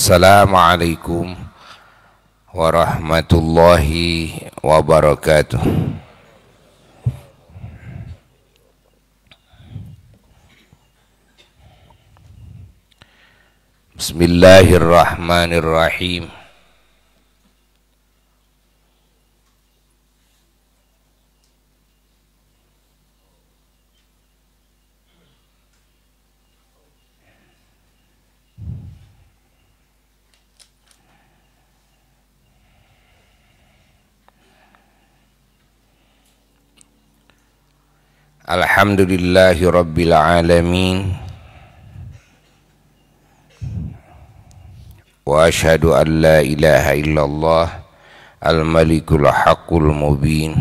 Assalamualaikum warahmatullahi wabarakatuh. Bismillahirrahmanirrahim. Alhamdulillahi rabbil alamin. Wa ashhadu an la ilaha illallah al-malikul haqqul mubin.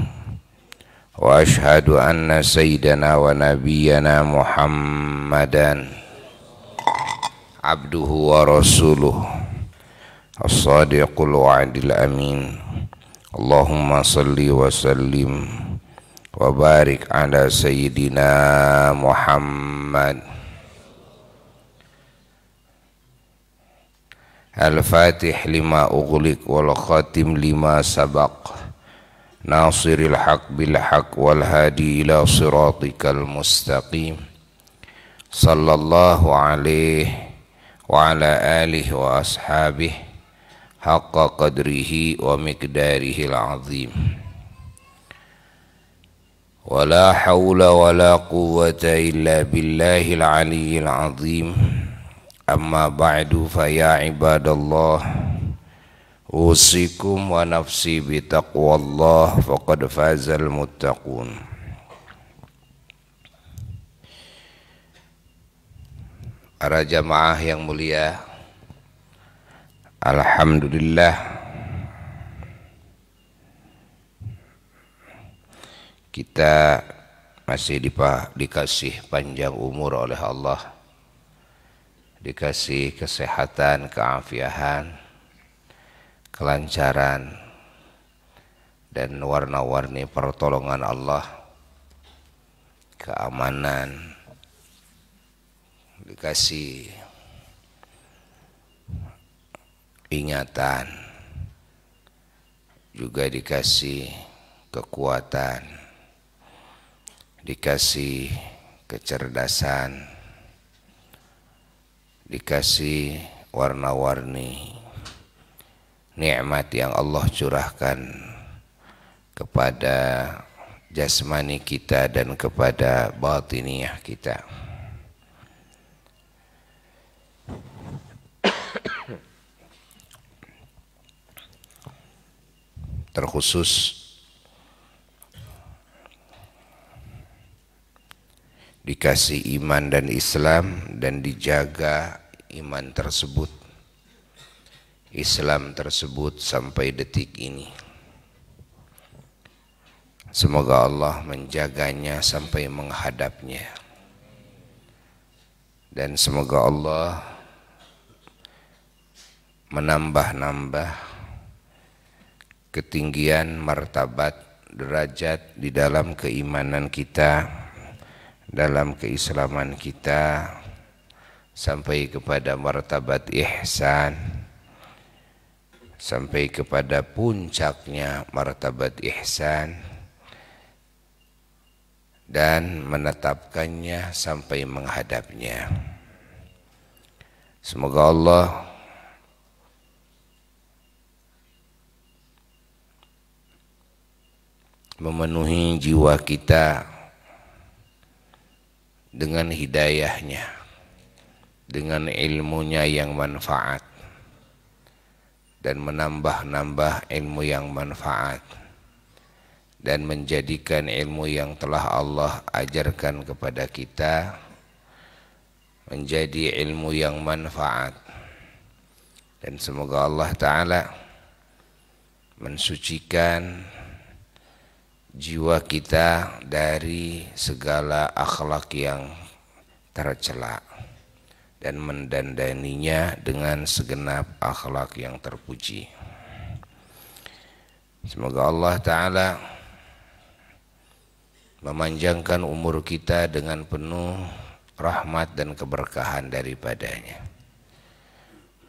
Wa ashhadu anna sayyidana wa nabiyyana Muhammadan abduhu wa rasuluh as-sadiqul wa'dil amin. Allahumma salli wa sallim wa barik ala sayyidina Muhammad. Al-Fatih lima ughliq wal khatim lima sabaq, nasiril haq bil haq wal hadi ila siratikal mustaqim. Sallallahu alaihi wa ala alihi wa ashabihi haqqa qadrihi wa miqdarihil azim. Wala hawla wala quwwata illa billahil aliyyil azim. Amma ba'du fa ya ibadallah, usikum wa nafsi bi taqwallah faqad fazal muttaqun. Para jamaah yang mulia, alhamdulillah kita masih dikasih panjang umur oleh Allah, dikasih kesehatan, keafiatan, kelancaran, dan warna-warni pertolongan Allah, keamanan, dikasih ingatan, juga dikasih kekuatan, dikasih kecerdasan, dikasih warna-warni nikmat yang Allah curahkan kepada jasmani kita dan kepada batiniyah kita. Terkhusus dikasih iman dan Islam dan dijaga iman tersebut, Islam tersebut sampai detik ini. Semoga Allah menjaganya sampai menghadapnya, dan semoga Allah menambah-nambah ketinggian martabat derajat di dalam keimanan kita, dalam keislaman kita, sampai kepada martabat ihsan, sampai kepada puncaknya martabat ihsan, dan menetapkannya sampai menghadapnya. Semoga Allah memenuhi jiwa kita dengan hidayahnya, dengan ilmunya yang manfaat, dan menambah-nambah ilmu yang manfaat, dan menjadikan ilmu yang telah Allah ajarkan kepada kita menjadi ilmu yang manfaat. Dan semoga Allah Ta'ala mensucikan jiwa kita dari segala akhlak yang tercela dan mendandaninya dengan segenap akhlak yang terpuji. Semoga Allah Ta'ala memanjangkan umur kita dengan penuh rahmat dan keberkahan daripadanya.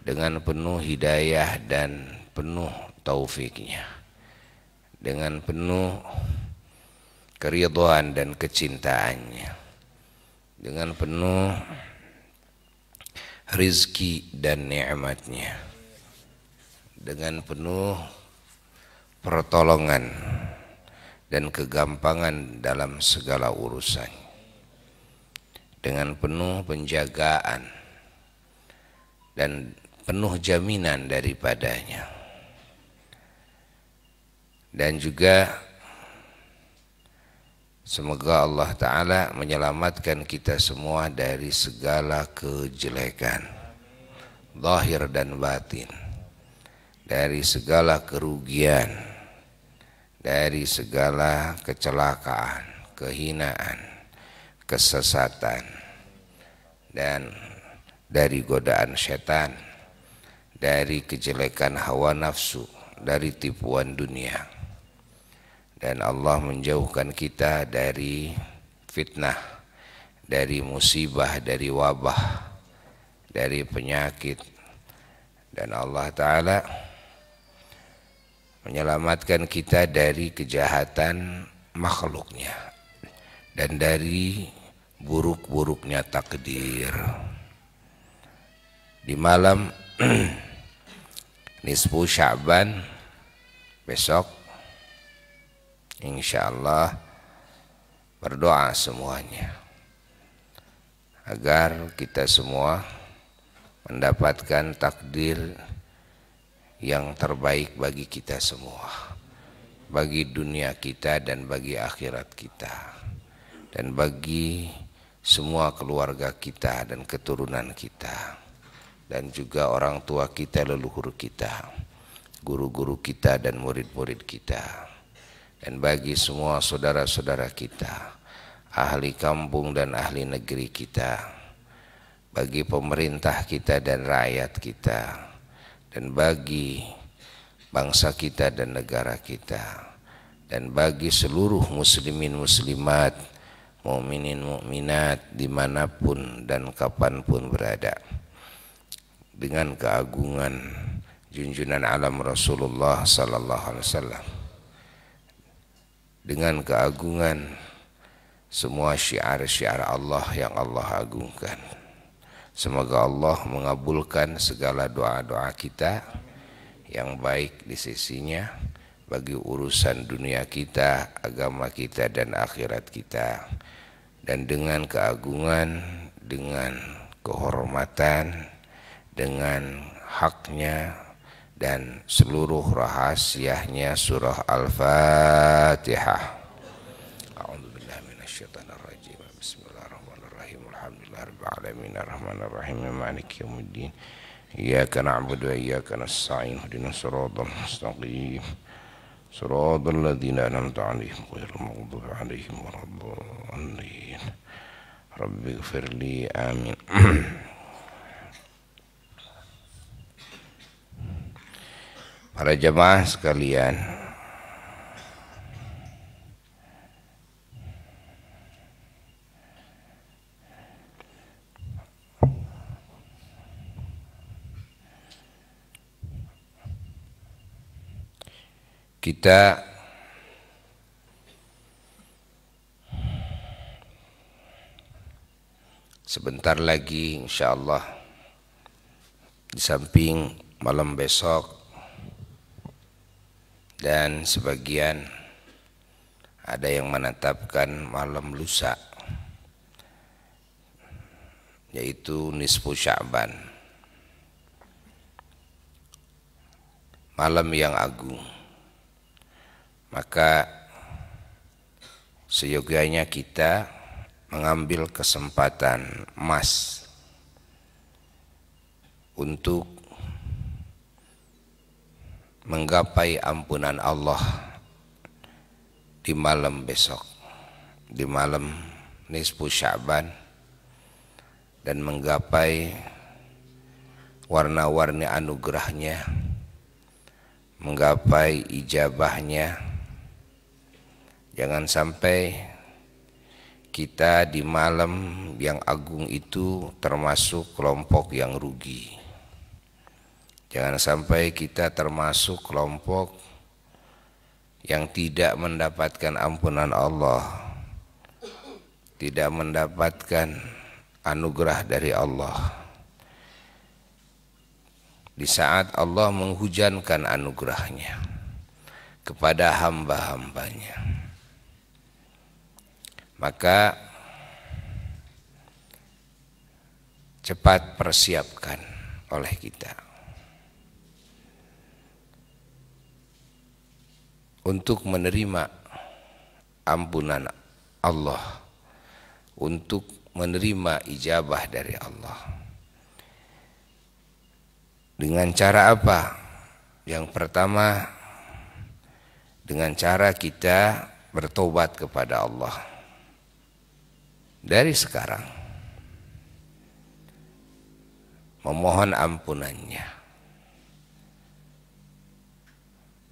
dengan penuh hidayah dan penuh taufiknya, dengan penuh keridhaan dan kecintaannya, dengan penuh rizki dan nikmatnya, dengan penuh pertolongan dan kegampangan dalam segala urusan, dengan penuh penjagaan dan penuh jaminan daripadanya. Dan juga semoga Allah Ta'ala menyelamatkan kita semua dari segala kejelekan zahir dan batin, dari segala kerugian, dari segala kecelakaan, kehinaan, kesesatan, dan dari godaan setan, dari kejelekan hawa nafsu, dari tipuan dunia. Dan Allah menjauhkan kita dari fitnah, dari musibah, dari wabah, dari penyakit. Dan Allah Ta'ala menyelamatkan kita dari kejahatan makhluknya dan dari buruk-buruknya takdir. Di malam nisfu Sya'ban besok, insyaallah berdoa semuanya agar kita semua mendapatkan takdir yang terbaik bagi kita semua, bagi dunia kita dan bagi akhirat kita, dan bagi semua keluarga kita dan keturunan kita, dan juga orang tua kita, leluhur kita, guru-guru kita dan murid-murid kita, dan bagi semua saudara-saudara kita, ahli kampung dan ahli negeri kita, bagi pemerintah kita dan rakyat kita, dan bagi bangsa kita dan negara kita, dan bagi seluruh muslimin muslimat, mukminin mukminat dimanapun dan kapanpun berada, dengan keagungan junjungan alam Rasulullah sallallahu alaihi wasallam, dengan keagungan semua syiar-syiar Allah yang Allah agungkan. Semoga Allah mengabulkan segala doa-doa kita yang baik di sisinya bagi urusan dunia kita, agama kita, dan akhirat kita. Dan dengan keagungan, dengan kehormatan, dengan haknya dan seluruh rahasianya surah Al-Fatihah. Alamin ar-rahmanir-rahim maliki yaumiddin iyyaka na'budu wa iyyaka nasta'in ihdinas siratal mustaqim siratal ladzina an'amta 'alaihim ghairil maghdubi 'alaihim waladdallin rabbighfirli amin. Para jemaah sekalian, kita sebentar lagi insyaallah, di samping malam besok dan sebagian ada yang menetapkan malam lusa, yaitu nisfu Sya'ban, malam yang agung. Maka seyogyanya kita mengambil kesempatan emas untuk menggapai ampunan Allah di malam besok, di malam nisfu Sya'ban, dan menggapai warna-warni anugerahnya, menggapai ijabahnya. Jangan sampai kita di malam yang agung itu termasuk kelompok yang rugi. Jangan sampai kita termasuk kelompok yang tidak mendapatkan ampunan Allah, tidak mendapatkan anugerah dari Allah di saat Allah menghujankan anugerahnya kepada hamba-hambanya. Maka cepat persiapkan oleh kita untuk menerima ampunan Allah, untuk menerima ijabah dari Allah. Dengan cara apa? Yang pertama, dengan cara kita bertobat kepada Allah dari sekarang, memohon ampunannya,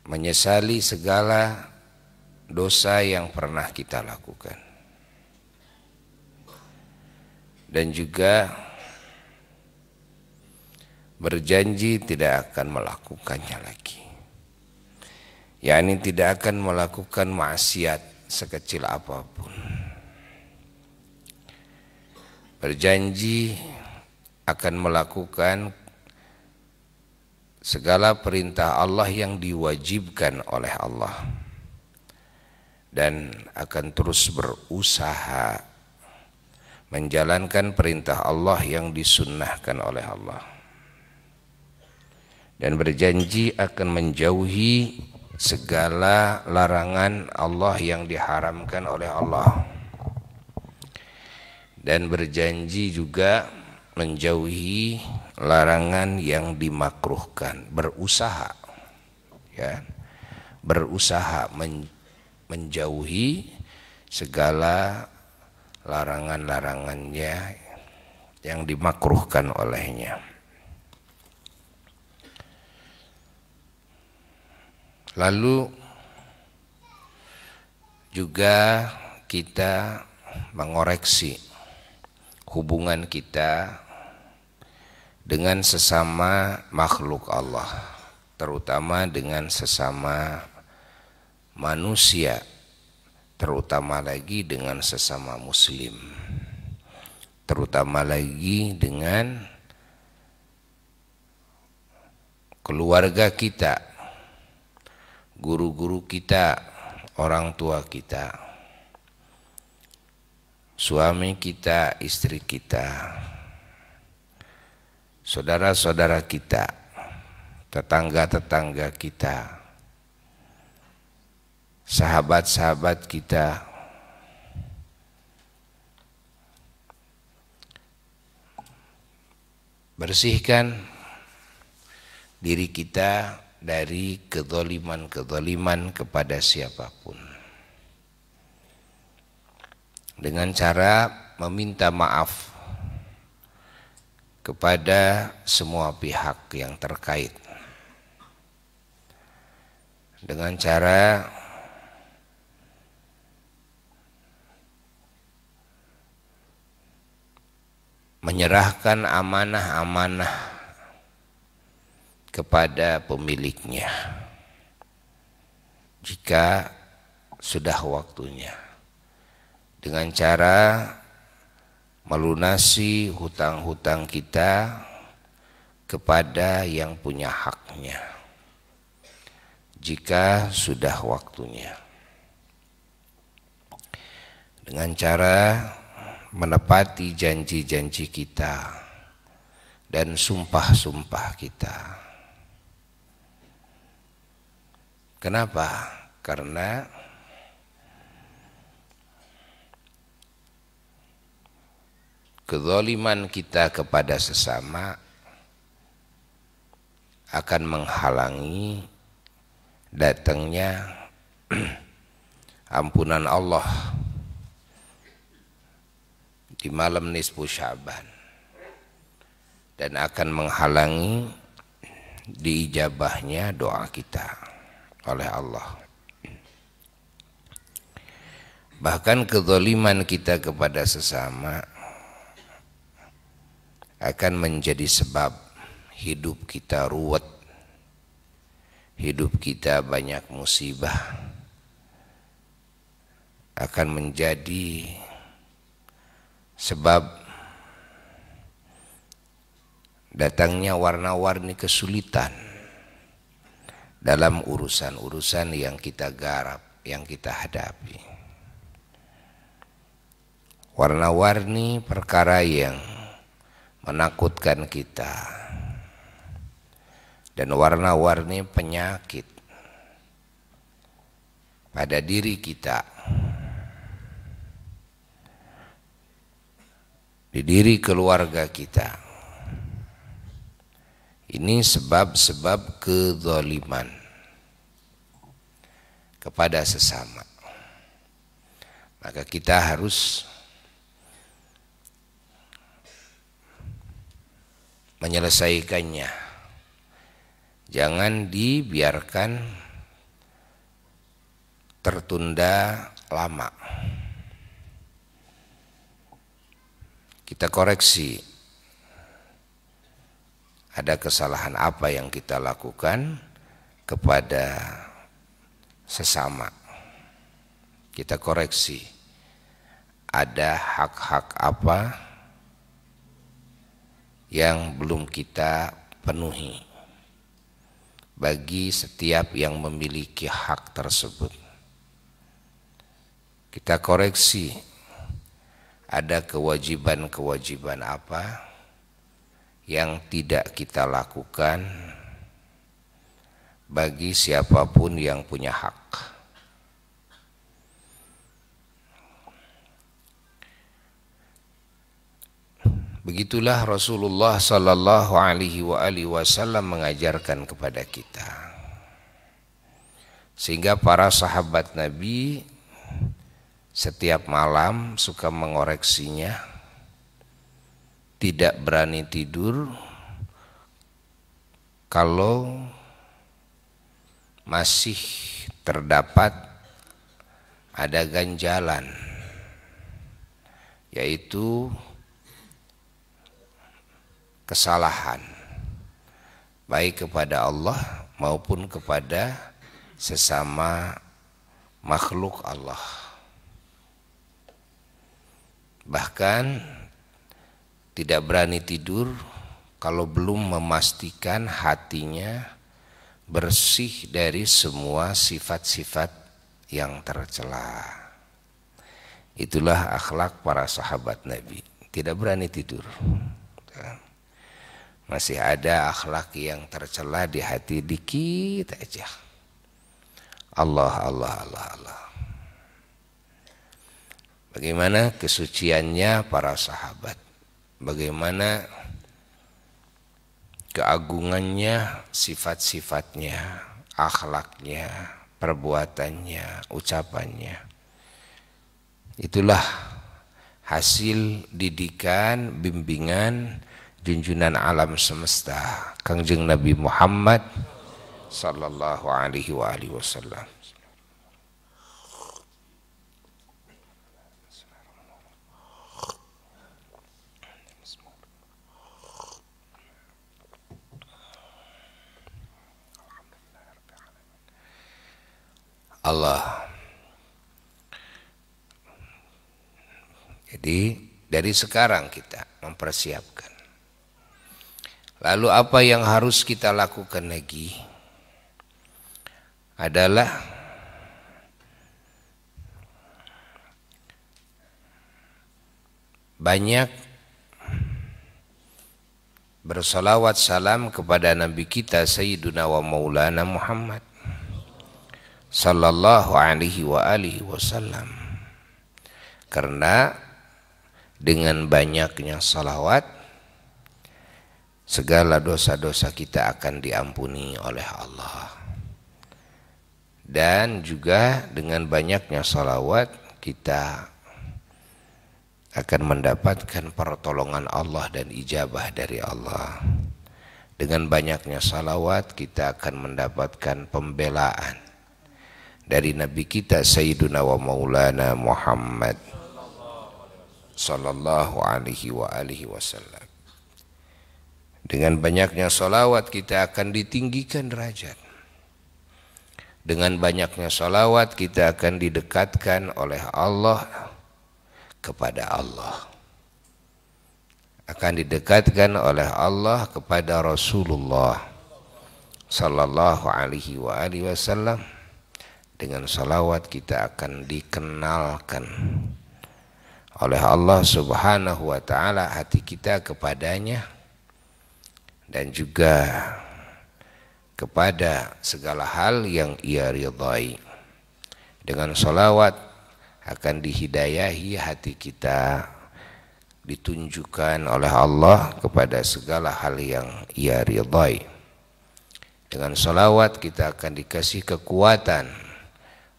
menyesali segala dosa yang pernah kita lakukan, dan juga berjanji tidak akan melakukannya lagi, yakni tidak akan melakukan maksiat sekecil apapun. Berjanji akan melakukan segala perintah Allah yang diwajibkan oleh Allah, dan akan terus berusaha menjalankan perintah Allah yang disunnahkan oleh Allah, dan berjanji akan menjauhi segala larangan Allah yang diharamkan oleh Allah, dan berjanji juga menjauhi larangan yang dimakruhkan. Berusaha, ya, berusaha menjauhi segala larangan-larangannya yang dimakruhkan olehnya. Lalu juga kita mengoreksi hubungan kita dengan sesama makhluk Allah, terutama dengan sesama manusia, terutama lagi dengan sesama muslim, terutama lagi dengan keluarga kita, guru-guru kita, orang tua kita, suami kita, istri kita, saudara-saudara kita, tetangga-tetangga kita, sahabat-sahabat kita. Bersihkan diri kita dari kezaliman-kezaliman kepada siapapun, dengan cara meminta maaf kepada semua pihak yang terkait, dengan cara menyerahkan amanah-amanah kepada pemiliknya jika sudah waktunya, dengan cara melunasi hutang-hutang kita kepada yang punya haknya jika sudah waktunya, dengan cara menepati janji-janji kita dan sumpah-sumpah kita. Kenapa? Karena kezaliman kita kepada sesama akan menghalangi datangnya ampunan Allah di malam nisfu Sya'ban, dan akan menghalangi diijabahnya doa kita oleh Allah. Bahkan kezaliman kita kepada sesama akan menjadi sebab hidup kita ruwet, hidup kita banyak musibah, akan menjadi sebab datangnya warna-warni kesulitan dalam urusan-urusan yang kita garap, yang kita hadapi. Warna-warni perkara yang menakutkan kita dan warna-warni penyakit pada diri kita, di diri keluarga kita. Ini sebab-sebab kezaliman kepada sesama. Maka kita harus menyelesaikannya. Jangan dibiarkan tertunda lama. Kita koreksi, ada kesalahan apa yang kita lakukan kepada sesama. Kita koreksi, ada hak-hak apa yang belum kita penuhi bagi setiap yang memiliki hak tersebut. Kita koreksi, ada kewajiban-kewajiban apa yang tidak kita lakukan bagi siapapun yang punya hak. Begitulah Rasulullah sallallahu alaihi wasallam mengajarkan kepada kita. Sehingga para sahabat Nabi setiap malam suka mengoreksinya, tidak berani tidur kalau masih terdapat ada ganjalan, yaitu kesalahan baik kepada Allah maupun kepada sesama makhluk Allah. Bahkan tidak berani tidur kalau belum memastikan hatinya bersih dari semua sifat-sifat yang tercela. Itulah akhlak para sahabat Nabi, tidak berani tidur. Masih ada akhlak yang tercela di hati dikit aja. Allah, Allah, Allah, Allah. Bagaimana kesuciannya para sahabat, bagaimana keagungannya, sifat-sifatnya, akhlaknya, perbuatannya, ucapannya. Itulah hasil didikan, bimbingan junjungan alam semesta, Kangjeng Nabi Muhammad sallallahu alaihi wasallam. Allah. Jadi dari sekarang kita mempersiapkan. Lalu apa yang harus kita lakukan lagi adalah banyak bersalawat salam kepada Nabi kita Sayyiduna wa Maulana Muhammad sallallahu alaihi wasallam. Karena dengan banyaknya salawat, segala dosa-dosa kita akan diampuni oleh Allah. Dan juga dengan banyaknya salawat kita akan mendapatkan pertolongan Allah dan ijabah dari Allah. Dengan banyaknya salawat kita akan mendapatkan pembelaan dari Nabi kita Sayyiduna wa Maulana Muhammad sallallahu alaihi wasallam. Dengan banyaknya salawat kita akan ditinggikan derajat. Dengan banyaknya salawat kita akan didekatkan oleh Allah kepada Allah. Akan didekatkan oleh Allah kepada Rasulullah sallallahu alaihi wasallam. Dengan salawat kita akan dikenalkan oleh Allah subhanahu wa ta'ala hati kita kepadanya, dan juga kepada segala hal yang ia ridhai. Dengan salawat akan dihidayahi hati kita, ditunjukkan oleh Allah kepada segala hal yang ia ridhai. Dengan salawat kita akan dikasih kekuatan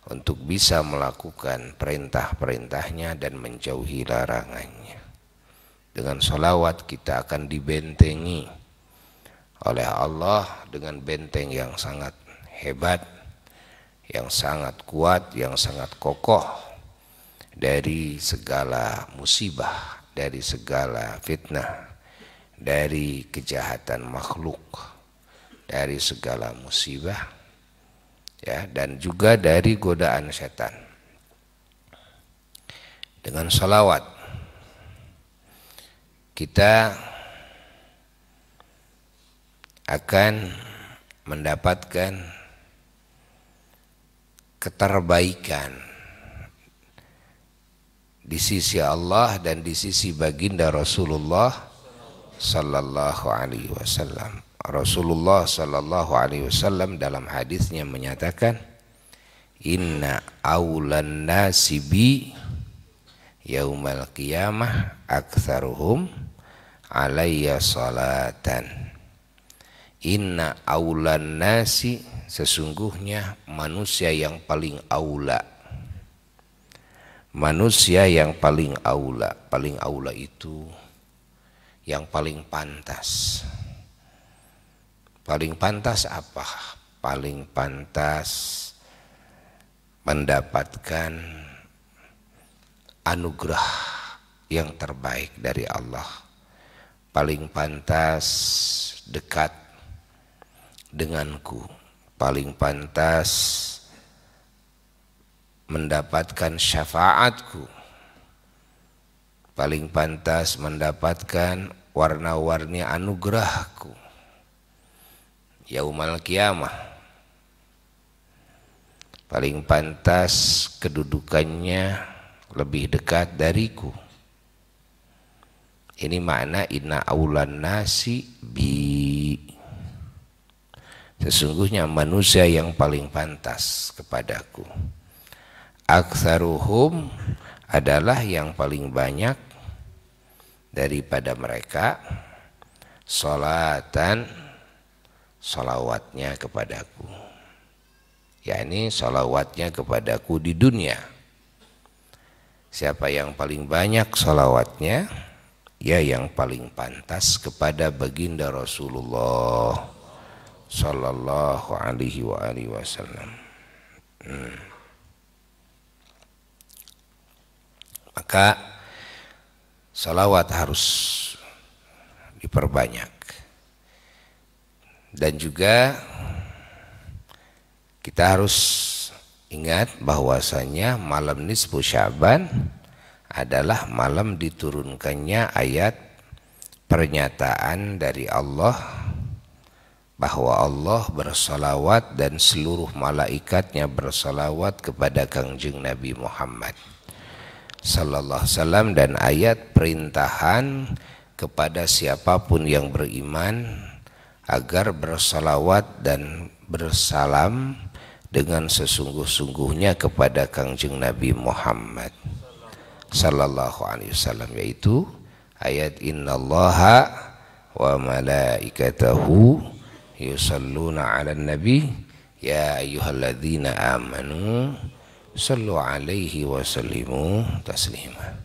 untuk bisa melakukan perintah-perintahnya dan menjauhi larangannya. Dengan salawat kita akan dibentengi oleh Allah dengan benteng yang sangat hebat, yang sangat kuat, yang sangat kokoh dari segala musibah, dari segala fitnah, dari kejahatan makhluk, dari segala musibah, ya, dan juga dari godaan setan. Dengan salawat kita akan mendapatkan keterbaikan di sisi Allah dan di sisi baginda Rasulullah sallallahu alaihi wasallam. Rasulullah sallallahu alaihi wasallam dalam hadisnya menyatakan, inna aulan nasi bi yaumal qiyamah aktsaruhum alayya salatan. Inna aulan nasi, sesungguhnya manusia yang paling aula. Manusia yang paling aula. Paling aula itu yang paling pantas. Paling pantas apa? Paling pantas mendapatkan anugerah yang terbaik dari Allah. Paling pantas dekat denganku, paling pantas mendapatkan syafaatku, paling pantas mendapatkan warna-warni anugerahku yaumal qiyamah, paling pantas kedudukannya lebih dekat dariku. Ini makna inna aulan nasi bi, sesungguhnya manusia yang paling pantas kepadaku. Aktsaruhum adalah yang paling banyak daripada mereka salatan, salawatnya kepadaku. yakni salawatnya kepadaku di dunia. Siapa yang paling banyak salawatnya, ya yang paling pantas kepada baginda Rasulullah sallallahu alaihi wasallam. Maka salawat harus diperbanyak. Dan juga kita harus ingat bahwasanya malam nisfu Sya'ban adalah malam diturunkannya ayat pernyataan dari Allah bahwa Allah bersalawat dan seluruh malaikatnya bersalawat kepada Kangjeng Nabi Muhammad sallallahu alaihi wasallam, dan ayat perintahan kepada siapapun yang beriman agar bersalawat dan bersalam dengan sesungguh-sungguhnya kepada Kangjeng Nabi Muhammad sallallahu alaihi wasallam, yaitu ayat innallaha wa malaikatahu yusalluna 'alan nabi ya ayyuhalladzina amanu sallu alaihi wa sallimu taslima.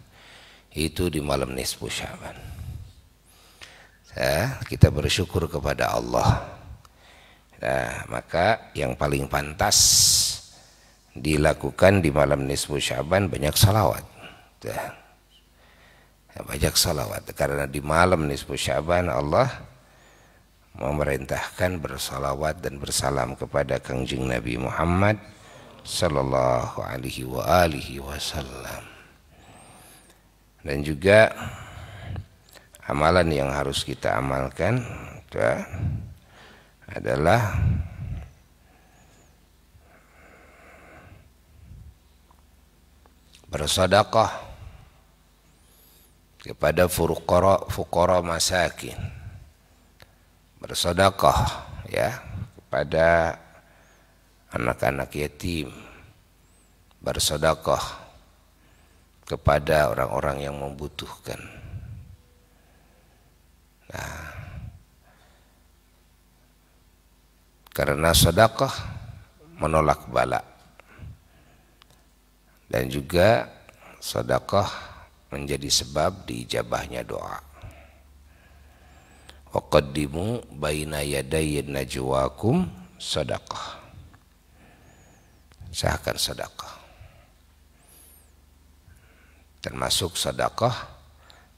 Itu di malam nisfu Sya'ban. Kita bersyukur kepada Allah. Nah, maka yang paling pantas dilakukan di malam nisfu Sya'ban banyak salawat. Banyak salawat, karena di malam nisfu Sya'ban Allah memerintahkan bersalawat dan bersalam kepada Kangjeng Nabi Muhammad sallallahu alaihi wa alihi wasallam. Dan juga amalan yang harus kita amalkan adalah bersedekah kepada fuqara masakin, bersedekah ya kepada anak-anak yatim, bersedekah kepada orang-orang yang membutuhkan. Nah, karena sedekah menolak bala, dan juga sedekah menjadi sebab diijabahnya doa. Wa qaddimu baina yaday najwakum sedekah. Sahkan sedekah. Termasuk sedekah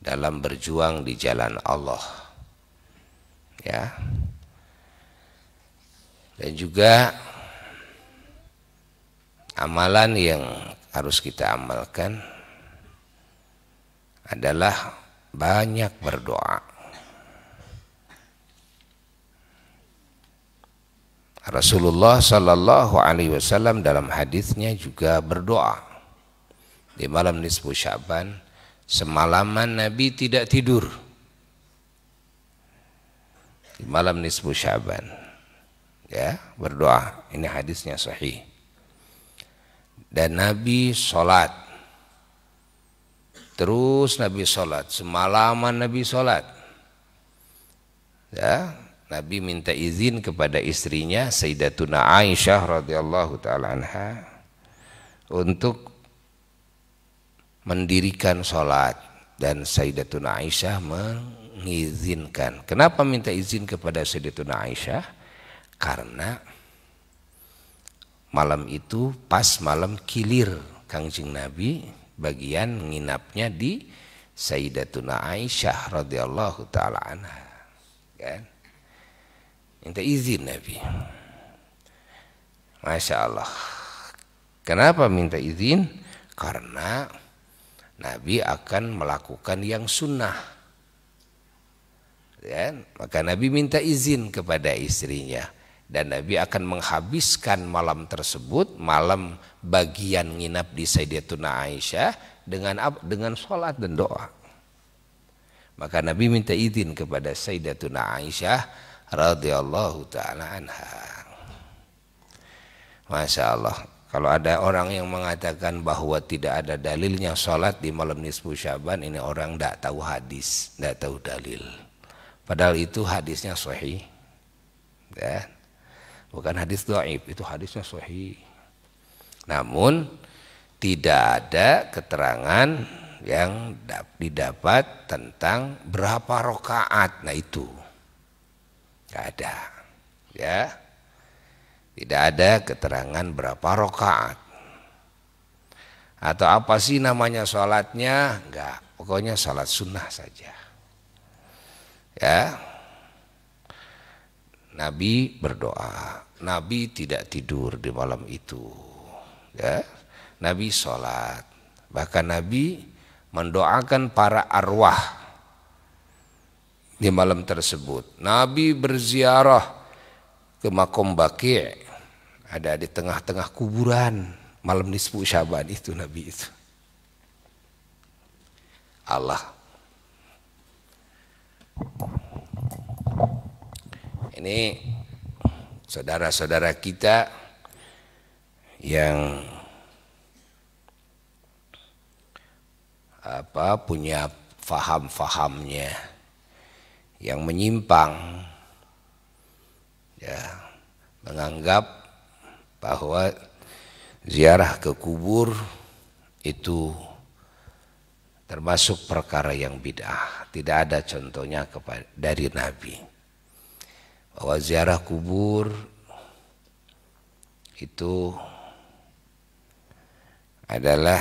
dalam berjuang di jalan Allah. Ya. Dan juga amalan yang harus kita amalkan adalah banyak berdoa. Rasulullah sallallahu alaihi wasallam dalam hadisnya juga berdoa di malam nisfu Sya'ban. Semalaman Nabi tidak tidur di malam nisfu Sya'ban, ya, berdoa. Ini hadisnya sahih. Dan Nabi sholat, terus Nabi sholat, semalaman Nabi sholat. Ya, Nabi minta izin kepada istrinya Sayyidatuna Aisyah radhiyallahu taala anha untuk mendirikan sholat, dan Sayyidatuna Aisyah mengizinkan. Kenapa minta izin kepada Sayyidatuna Aisyah? Karena malam itu pas malam kilir Kangjeng Nabi, bagian nginapnya di Sayyidatuna Aisyah radhiyallahu taala anha. Kan? Minta izin Nabi. Masya Allah. Kenapa minta izin? Karena Nabi akan melakukan yang sunnah. Ya, maka Nabi minta izin kepada istrinya. Dan Nabi akan menghabiskan malam tersebut, malam bagian nginap di Sayyidatuna Aisyah dengan sholat dan doa. Maka Nabi minta izin kepada Sayyidatuna Aisyah radhiyallahu ta'ala anha. Masya Allah. Kalau ada orang yang mengatakan bahwa tidak ada dalilnya sholat di malam nisfu Sya'ban, ini orang tidak tahu hadis, tidak tahu dalil. Padahal itu hadisnya sahih. Ya. Bukan hadis dhaif, itu hadisnya sahih. Namun tidak ada keterangan yang didapat tentang berapa rakaat. Nah itu tidak ada, ya. Tidak ada keterangan berapa rakaat. Atau apa sih namanya sholatnya? Enggak, pokoknya sholat sunnah saja. Ya. Nabi berdoa, Nabi tidak tidur di malam itu. Ya. Nabi sholat, bahkan Nabi mendoakan para arwah di malam tersebut. Nabi berziarah ke Makom Baqi', ada di tengah-tengah kuburan malam nisfu Sya'ban itu Nabi itu. Allah. Ini saudara-saudara kita yang punya faham-fahamnya yang menyimpang, ya, menganggap bahwa ziarah ke kubur itu termasuk perkara yang bid'ah. Tidak ada contohnya dari Nabi bahwa ziarah kubur itu adalah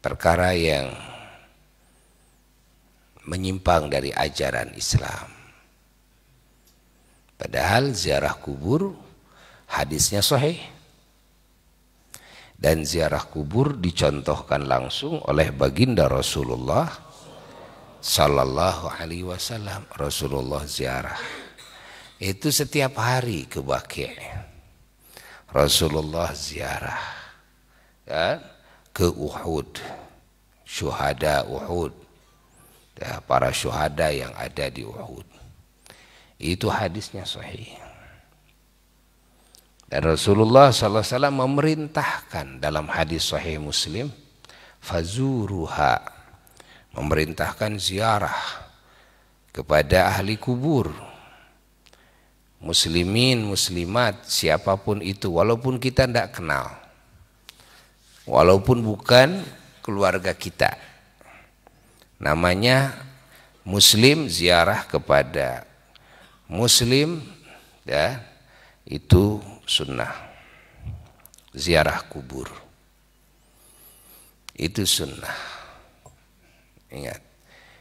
perkara yang menyimpang dari ajaran Islam. Padahal ziarah kubur hadisnya sahih. Dan ziarah kubur dicontohkan langsung oleh baginda Rasulullah sallallahu alaihi wasallam. Rasulullah ziarah itu setiap hari ke Baqi'. Rasulullah ziarah ya, ke Uhud, syuhada Uhud, ya, para syuhada yang ada di Uhud. Itu hadisnya sahih. Dan Rasulullah SAW memerintahkan dalam hadis sahih Muslim, fazuruha, memerintahkan ziarah kepada ahli kubur, muslimin, muslimat, siapapun itu, walaupun kita tidak kenal, walaupun bukan keluarga kita. Namanya muslim, ziarah kepada muslim, ya, itu sunnah. Ziarah kubur itu sunnah. Ingat,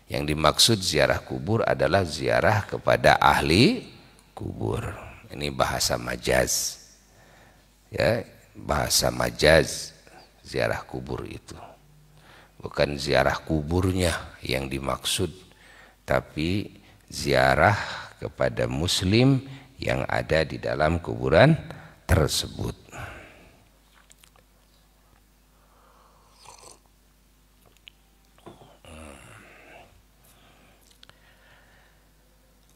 yang dimaksud ziarah kubur adalah ziarah kepada ahli kubur. Ini bahasa majaz, ya, bahasa majaz. Ziarah kubur itu bukan ziarah kuburnya yang dimaksud, tapi ziarah kepada muslim yang ada di dalam kuburan tersebut.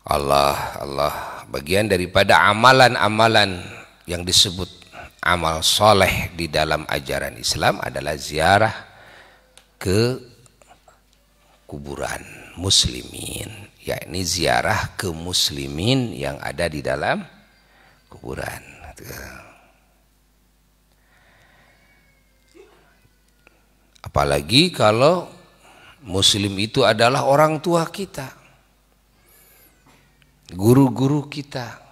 Allah, bagian daripada amalan-amalan yang disebut amal soleh di dalam ajaran Islam adalah ziarah ke kuburan muslimin, yakni ziarah ke muslimin yang ada di dalam kuburan. Apalagi kalau muslim itu adalah orang tua kita, guru-guru kita,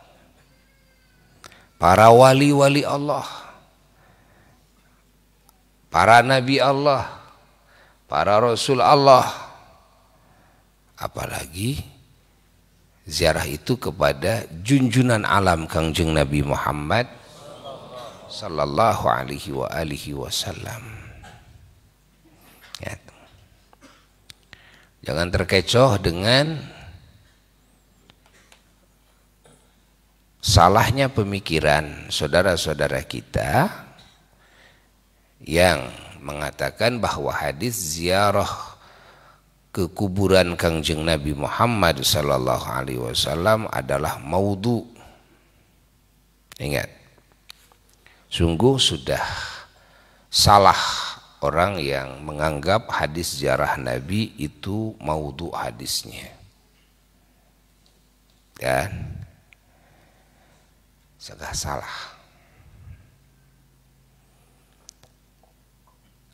para wali-wali Allah, para nabi Allah, para rasul Allah. Apalagi ziarah itu kepada junjunan alam Kangjeng Nabi Muhammad sallallahu alaihi wa alihi wasallam. Ya. Jangan terkecoh dengan salahnya pemikiran saudara-saudara kita yang mengatakan bahwa hadis ziarah ke kuburan Kangjeng Nabi Muhammad sallallahu alaihi wasallam adalah maudhu. Ingat, sungguh sudah salah orang yang menganggap hadis ziarah Nabi itu maudhu hadisnya. Dan sudah salah.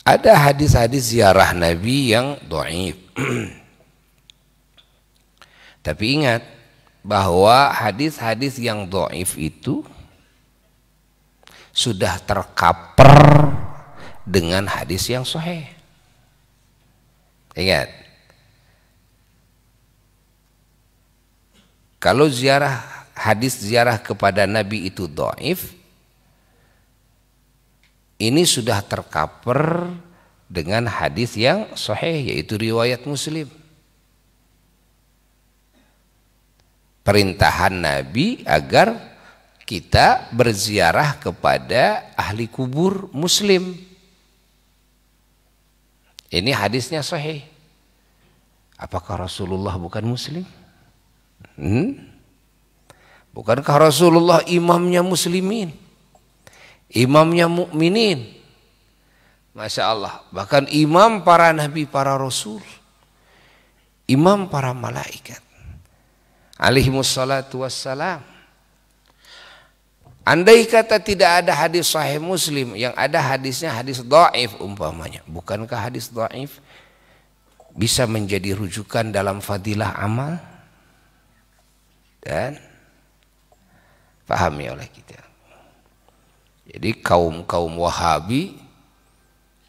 Ada hadis-hadis ziarah Nabi yang dhaif. Tapi ingat bahwa hadis-hadis yang dhaif itu sudah tercover dengan hadis yang sahih. Ingat, kalau hadis ziarah kepada Nabi itu dhaif, ini sudah tercover dengan hadis yang sahih, yaitu riwayat Muslim. Perintahan Nabi agar kita berziarah kepada ahli kubur muslim. Ini hadisnya sahih. Apakah Rasulullah bukan muslim? Bukankah Rasulullah imamnya muslimin, imamnya mukminin? Masya Allah, bahkan imam para nabi, para rasul, imam para malaikat alaihimussalatu wassalam. Andai kata tidak ada hadis sahih Muslim, yang ada hadisnya hadis dhaif umpamanya, bukankah hadis dhaif bisa menjadi rujukan dalam fadilah amal? Dan pahami oleh kita. Jadi kaum Wahabi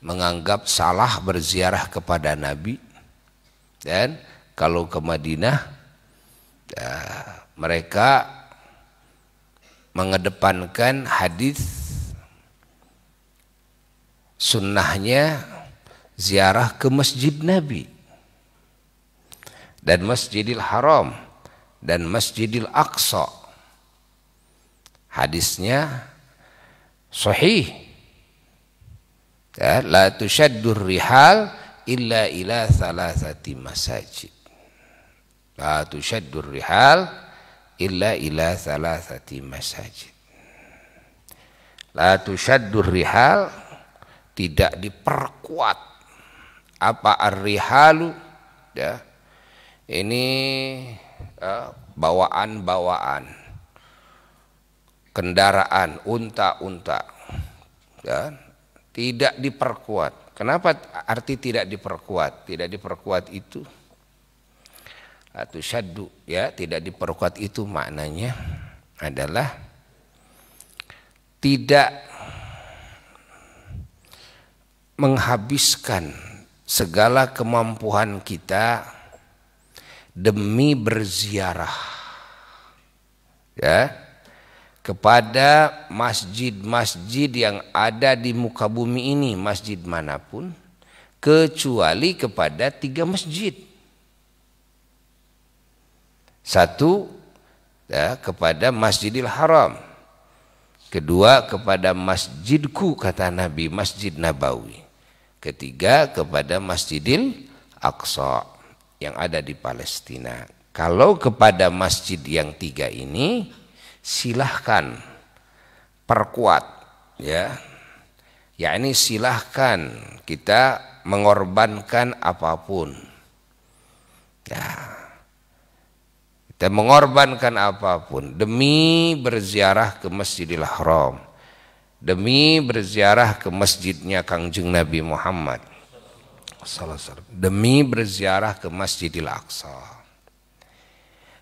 menganggap salah berziarah kepada Nabi, dan kalau ke Madinah mereka mengedepankan hadis sunnahnya ziarah ke Masjid Nabi dan Masjidil Haram dan Masjidil Aqsa. Hadisnya sahih. Ya, la tushaddur rihal illa ila thalathati masajid. La tushaddur rihal illa ila thalathati masajid. La tushaddur rihal, tidak diperkuat. Apa ar-rihalu? Ya. Ini bawaan-bawaan, kendaraan, unta-unta. Ya. Tidak diperkuat. Kenapa arti tidak diperkuat? Tidak diperkuat itu atau syaddu, ya, tidak diperkuat itu maknanya adalah tidak menghabiskan segala kemampuan kita demi berziarah, ya, kepada masjid-masjid yang ada di muka bumi ini, masjid manapun, kecuali kepada 3 masjid. Satu, ya, kepada Masjidil Haram. Kedua, kepada masjidku, kata Nabi, Masjid Nabawi. Ketiga, kepada Masjidil Aqsa yang ada di Palestina. Kalau kepada masjid yang 3 ini, silahkan perkuat, ya. Yakni silahkan kita mengorbankan apapun. Ya. Kita mengorbankan apapun demi berziarah ke Masjidil Haram, demi berziarah ke masjidnya Kangjeng Nabi Muhammad sallallahu alaihi wasallam, demi berziarah ke Masjidil Aqsa.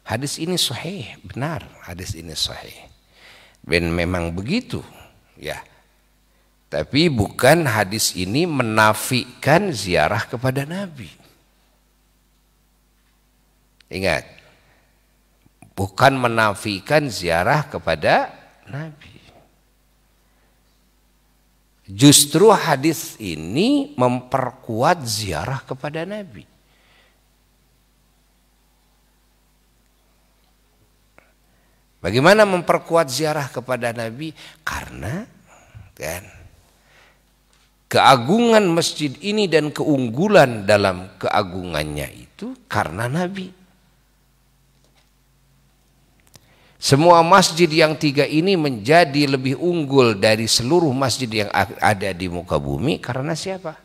Hadis ini sahih, benar, hadis ini sahih. Dan memang begitu, ya. Tapi bukan hadis ini menafikan ziarah kepada Nabi. Ingat, bukan menafikan ziarah kepada Nabi. Justru hadis ini memperkuat ziarah kepada Nabi. Bagaimana memperkuat ziarah kepada Nabi? Karena kan, keagungan masjid ini dan keunggulan dalam keagungannya itu karena Nabi. Semua masjid yang 3 ini menjadi lebih unggul dari seluruh masjid yang ada di muka bumi karena siapa?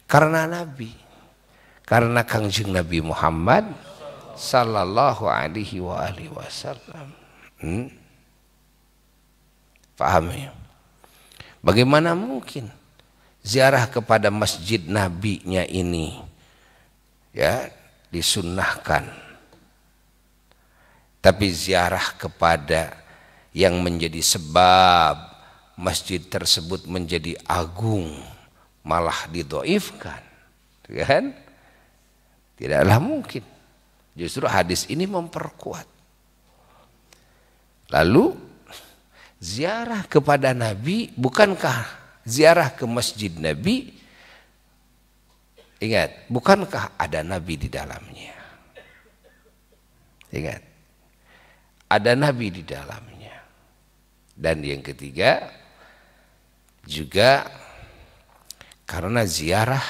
Karena Nabi. Karena Kangjeng Nabi Muhammad sallallahu alaihi wasallam. Paham ya? Bagaimana mungkin ziarah kepada masjid nabinya ini, ya, disunnahkan, tapi ziarah kepada yang menjadi sebab masjid tersebut menjadi agung malah didhaifkan, kan? Tidaklah mungkin. Justru hadis ini memperkuat. Lalu ziarah kepada Nabi, bukankah ziarah ke masjid Nabi, ingat, bukankah ada Nabi di dalamnya? Ingat, ada Nabi di dalamnya. Dan yang ketiga juga karena ziarah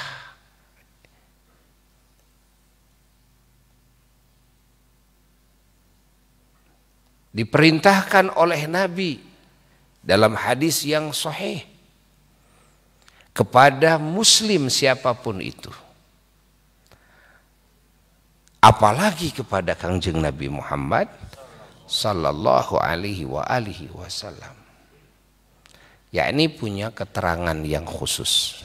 diperintahkan oleh Nabi dalam hadis yang sahih kepada muslim siapapun itu, apalagi kepada Kangjeng Nabi Muhammad sallallahu alaihi wasallam, yakni punya keterangan yang khusus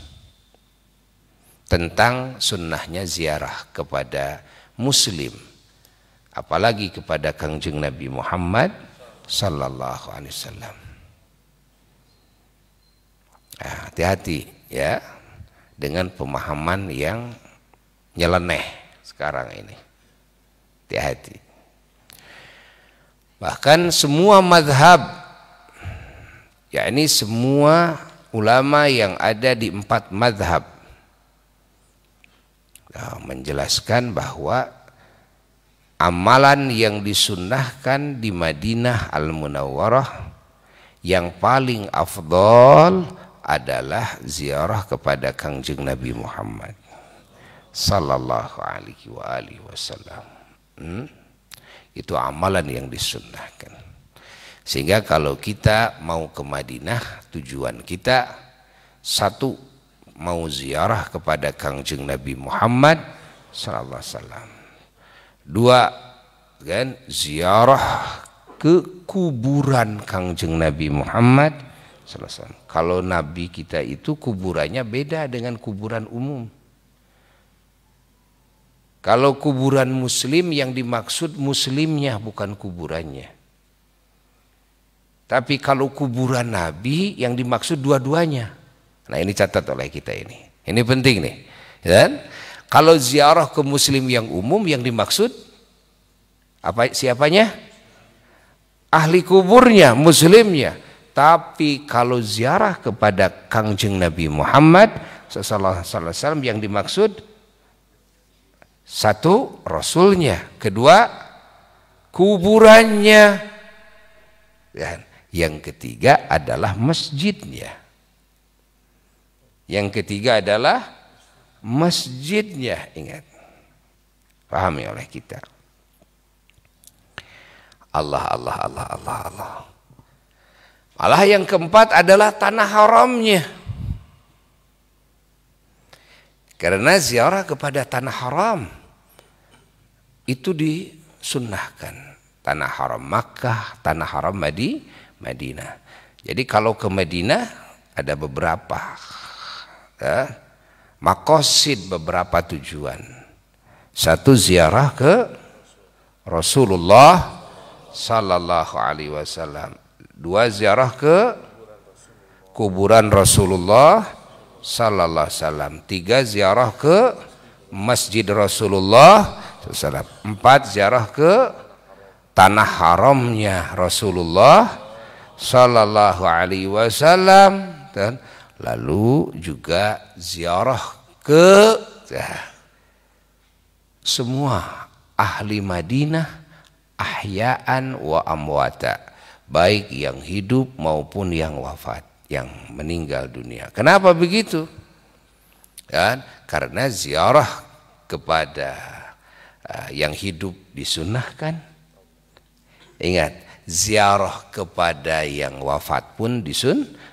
tentang sunnahnya ziarah kepada muslim, apalagi kepada Kangjeng Nabi Muhammad sallallahu alaihi wasallam. Hati-hati ya dengan pemahaman yang nyeleneh sekarang ini. Hati-hati. Bahkan semua mazhab, yakni semua ulama yang ada di 4 mazhab menjelaskan bahwa amalan yang disunnahkan di Madinah Al-Munawwarah yang paling afdol adalah ziarah kepada Kangjeng Nabi Muhammad sallallahu alaihi wasallam. Itu amalan yang disunnahkan. Sehingga kalau kita mau ke Madinah, tujuan kita satu, mau ziarah kepada Kangjeng Nabi Muhammad sallallahu alaihi wasallam. Dua, kan, ziarah ke kuburan Kangjeng Nabi Muhammad sallallahu alaihi wasallam. Kalau Nabi kita itu kuburannya beda dengan kuburan umum. Kalau kuburan muslim yang dimaksud muslimnya, bukan kuburannya. Tapi kalau kuburan Nabi yang dimaksud dua-duanya. Nah, ini catat oleh kita ini. Ini penting nih. Dan kalau ziarah ke muslim yang umum yang dimaksud apa, siapanya? Ahli kuburnya, muslimnya. Tapi kalau ziarah kepada Kangjeng Nabi Muhammad sallallahu alaihi wasallam yang dimaksud satu, rasulnya, kedua, kuburannya, dan yang ketiga adalah masjidnya. Yang ketiga adalah masjidnya. Ingat, pahami oleh kita. Allah. Malah yang keempat adalah tanah haramnya. Karena ziarah kepada tanah haram itu disunnahkan. Tanah haram Makkah, tanah haram Madinah. Jadi kalau ke Madinah ada beberapa maqasid, beberapa tujuan. Satu, ziarah ke Rasulullah sallallahu alaihi wasallam. Dua, ziarah ke kuburan Rasulullah sallallahu alaihi wasallam. Tiga, ziarah ke Masjid Rasulullah sallallahu. Empat, ziarah ke tanah haramnya Rasulullah sallallahu alaihi wasallam. Dan lalu juga ziarah ke semua ahli Madinah, ahya'an wa amwata, baik yang hidup maupun yang wafat, yang meninggal dunia. Kenapa begitu? Kan? Karena ziarah kepada yang hidup disunnahkan. Ingat, ziarah kepada yang wafat pun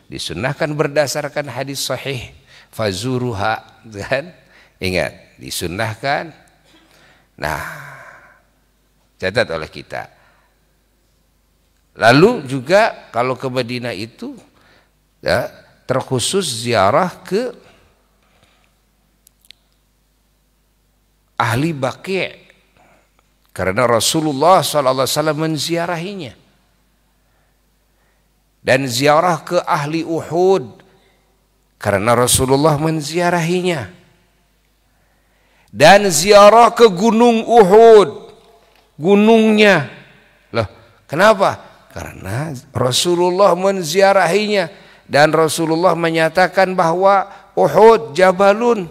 disunnahkan berdasarkan hadis sahih, fazuruha, kan? Ingat, disunnahkan. Nah, catat oleh kita. Lalu juga kalau ke Madinah itu ya, terkhusus ziarah ke ahli Baqi', karena Rasulullah SAW menziarahinya. Dan ziarah ke ahli Uhud, karena Rasulullah menziarahinya. Dan ziarah ke gunung Uhud, gunungnya. Loh, kenapa? Karena Rasulullah menziarahinya. Dan Rasulullah menyatakan bahwa Uhud jabalun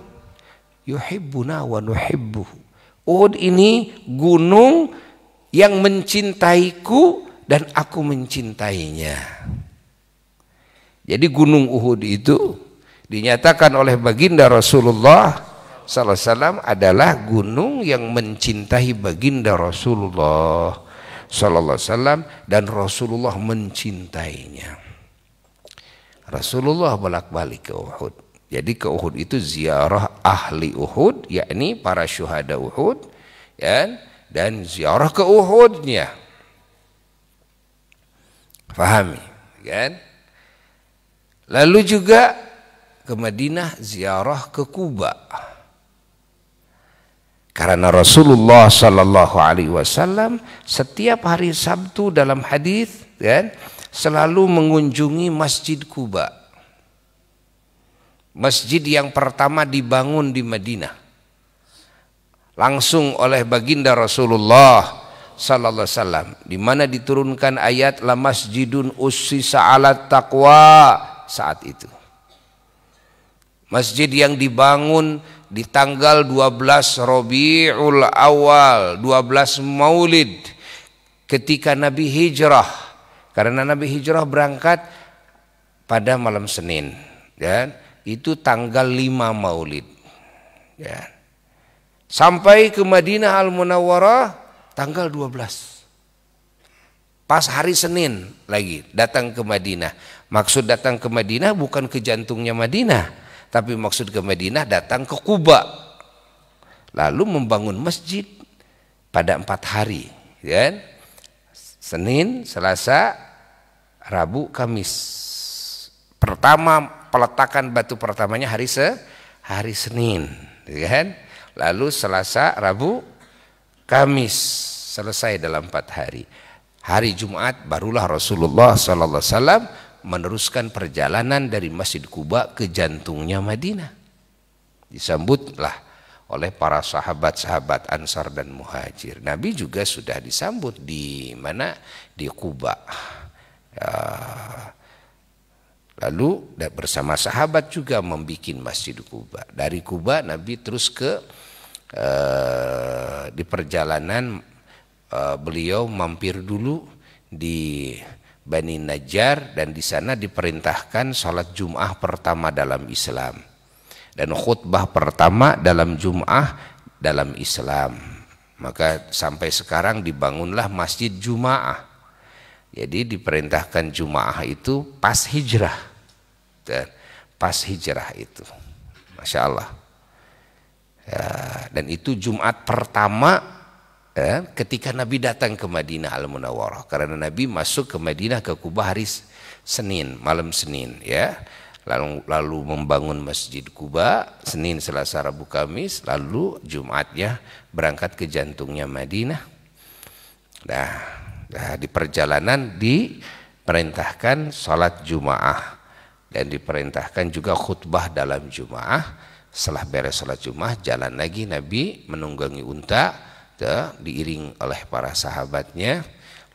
yuhibbuna wa nuhibbuhu. Uhud ini gunung yang mencintaiku dan aku mencintainya. Jadi gunung Uhud itu dinyatakan oleh baginda Rasulullah sallallahu alaihi wasallam adalah gunung yang mencintai baginda Rasulullah sallallahu alaihi wasallam dan Rasulullah mencintainya. Rasulullah bolak-balik ke Uhud. Jadi ke Uhud itu ziarah ahli Uhud, yakni para syuhada Uhud, ya, dan ziarah ke Uhudnya. Fahami, kan? Lalu juga ke Madinah ziarah ke Kuba. Karena Rasulullah sallallahu alaihi wasallam setiap hari Sabtu dalam hadis, kan, selalu mengunjungi Masjid Kuba. Masjid yang pertama dibangun di Madinah. langsung oleh baginda Rasulullah sallallahu alaihi wasallam, di mana diturunkan ayat la masjidun ussisa 'alat taqwa. Saat itu masjid yang dibangun di tanggal 12 Rabiul Awal, 12 Maulid, ketika Nabi hijrah. Karena Nabi hijrah berangkat pada malam Senin, ya, itu tanggal 5 Maulid, ya. Sampai ke Madinah Al-Munawwarah tanggal 12. Pas hari Senin lagi datang ke Madinah. Maksud datang ke Madinah bukan ke jantungnya Madinah, tapi maksud ke Madinah datang ke Kuba. Lalu membangun masjid pada 4 hari, ya. Senin, Selasa, Rabu, Kamis. Pertama peletakan batu pertamanya hari Senin, kan? Lalu Selasa, Rabu, Kamis, selesai dalam 4 hari. Hari Jumat barulah Rasulullah sallallahu alaihi wasallam meneruskan perjalanan dari Masjid Quba ke jantungnya Madinah. Disambutlah oleh para sahabat-sahabat Ansar dan Muhajir. Nabi juga sudah disambut di mana? Di Quba. Ya. Lalu bersama sahabat juga membuat Masjid Quba. Dari Quba Nabi terus ke di perjalanan beliau mampir dulu di Bani Najjar, dan di sana diperintahkan salat Jum'ah pertama dalam Islam dan khutbah pertama dalam Jum'ah dalam Islam. Maka sampai sekarang dibangunlah Masjid Jum'ah. Jadi diperintahkan Jum'ah itu pas hijrah, dan pas hijrah itu, Masya Allah. Ya, dan itu Jumat pertama ketika Nabi datang ke Madinah Al-Munawwarah, karena Nabi masuk ke Madinah ke Kuba hari Senin, malam Senin, ya. Lalu membangun Masjid Kuba Senin, Selasa, Rabu, Kamis, lalu Jumatnya berangkat ke jantungnya Madinah. Nah, di perjalanan diperintahkan salat Jumaah dan diperintahkan juga khutbah dalam Jumaah. Setelah beres salat Jumaah, jalan lagi Nabi menunggangi unta, diiring oleh para sahabatnya,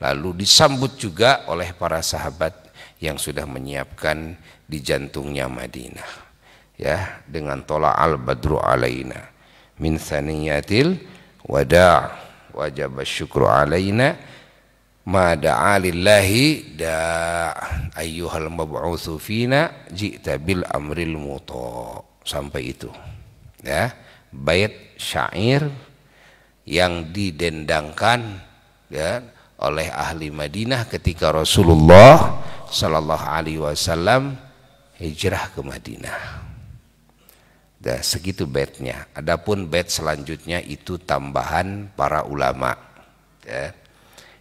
lalu disambut juga oleh para sahabat yang sudah menyiapkan di jantungnya Madinah, ya, dengan tola'al badru alaina min thaniyatil wada' wajib syukru alaina ma da'a lillahi da' ayyuhal mab'utsu fina ji'ta bil amril muta'. Sampai itu, ya, bait syair yang didendangkan, ya, oleh ahli Madinah ketika Rasulullah sallallahu alaihi wasallam hijrah ke Madinah. Dan segitu baitnya. Adapun bait selanjutnya itu tambahan para ulama, ya.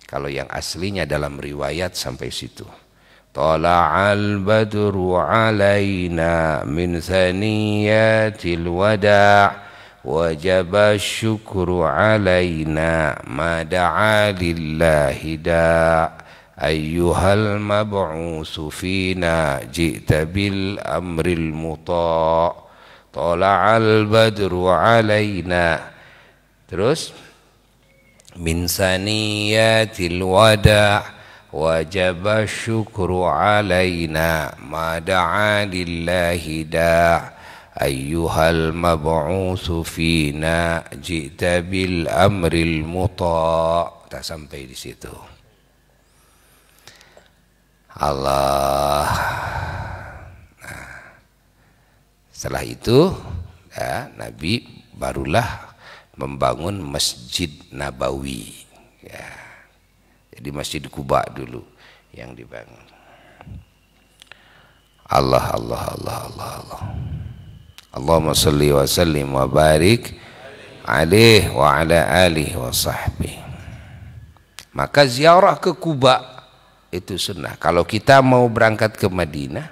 Kalau yang aslinya dalam riwayat sampai situ. Tala'al badru alaina min thaniyatil wada' wajaba syukru alaina ma da'a lillahi da' ayyuhal mab'usu fina ji'ta bil amril muta' tala'al badru alaina. Terus min thaniyatil wada' wajib syukru alaina ma da'a lillahi da' ayyuhal mab'utsu fina ji'ta bil amril muta'. Tak sampai di situ. Allah. Nah, setelah itu, ya, Nabi barulah membangun Masjid Nabawi, ya. Di Masjid Quba dulu yang dibangun. Allah Allah Allah Allah Allah. Allahumma salli wa sallim wa barik alaihi wa ala alihi wa sahbihi. Maka ziarah ke Quba itu sunnah. Kalau kita mau berangkat ke Madinah,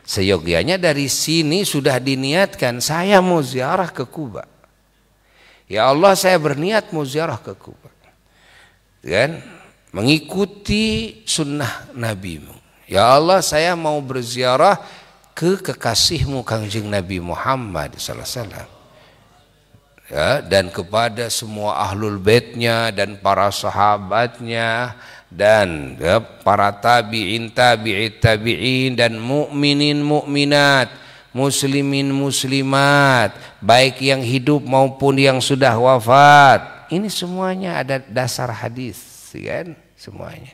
seyogianya dari sini sudah diniatkan saya mau ziarah ke Quba. Ya Allah, saya berniat mau ziarah ke Quba, kan? Mengikuti sunnah Nabi-Mu. Ya Allah, saya mau berziarah ke kekasih-Mu Kangjeng Nabi Muhammad sallallahu alaihi wasallam. ya, dan kepada semua ahlul baitnya dan para sahabatnya dan ya, para tabi'in tabi'it tabi'in dan mukminin mukminat, muslimin muslimat, baik yang hidup maupun yang sudah wafat. Ini semuanya ada dasar hadis, kan? Semuanya.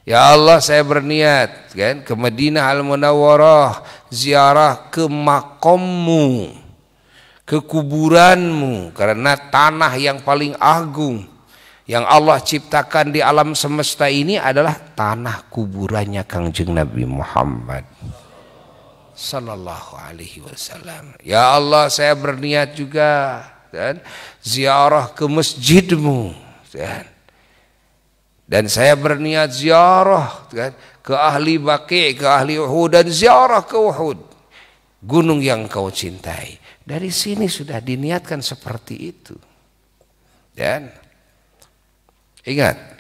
Ya Allah, saya berniat, kan, ke Madinah Al-Munawwarah, ziarah ke makammu, ke kuburanmu, karena tanah yang paling agung yang Allah ciptakan di alam semesta ini adalah tanah kuburannya Kangjeng Nabi Muhammad sallallahu alaihi wasallam. Ya Allah, saya berniat juga, kan, ziarah ke masjidmu, kan, dan saya berniat ziarah, kan, ke ahli Baqi', ke ahli Uhud, dan ziarah ke Uhud, gunung yang kau cintai. Dari sini sudah diniatkan seperti itu. Dan ingat,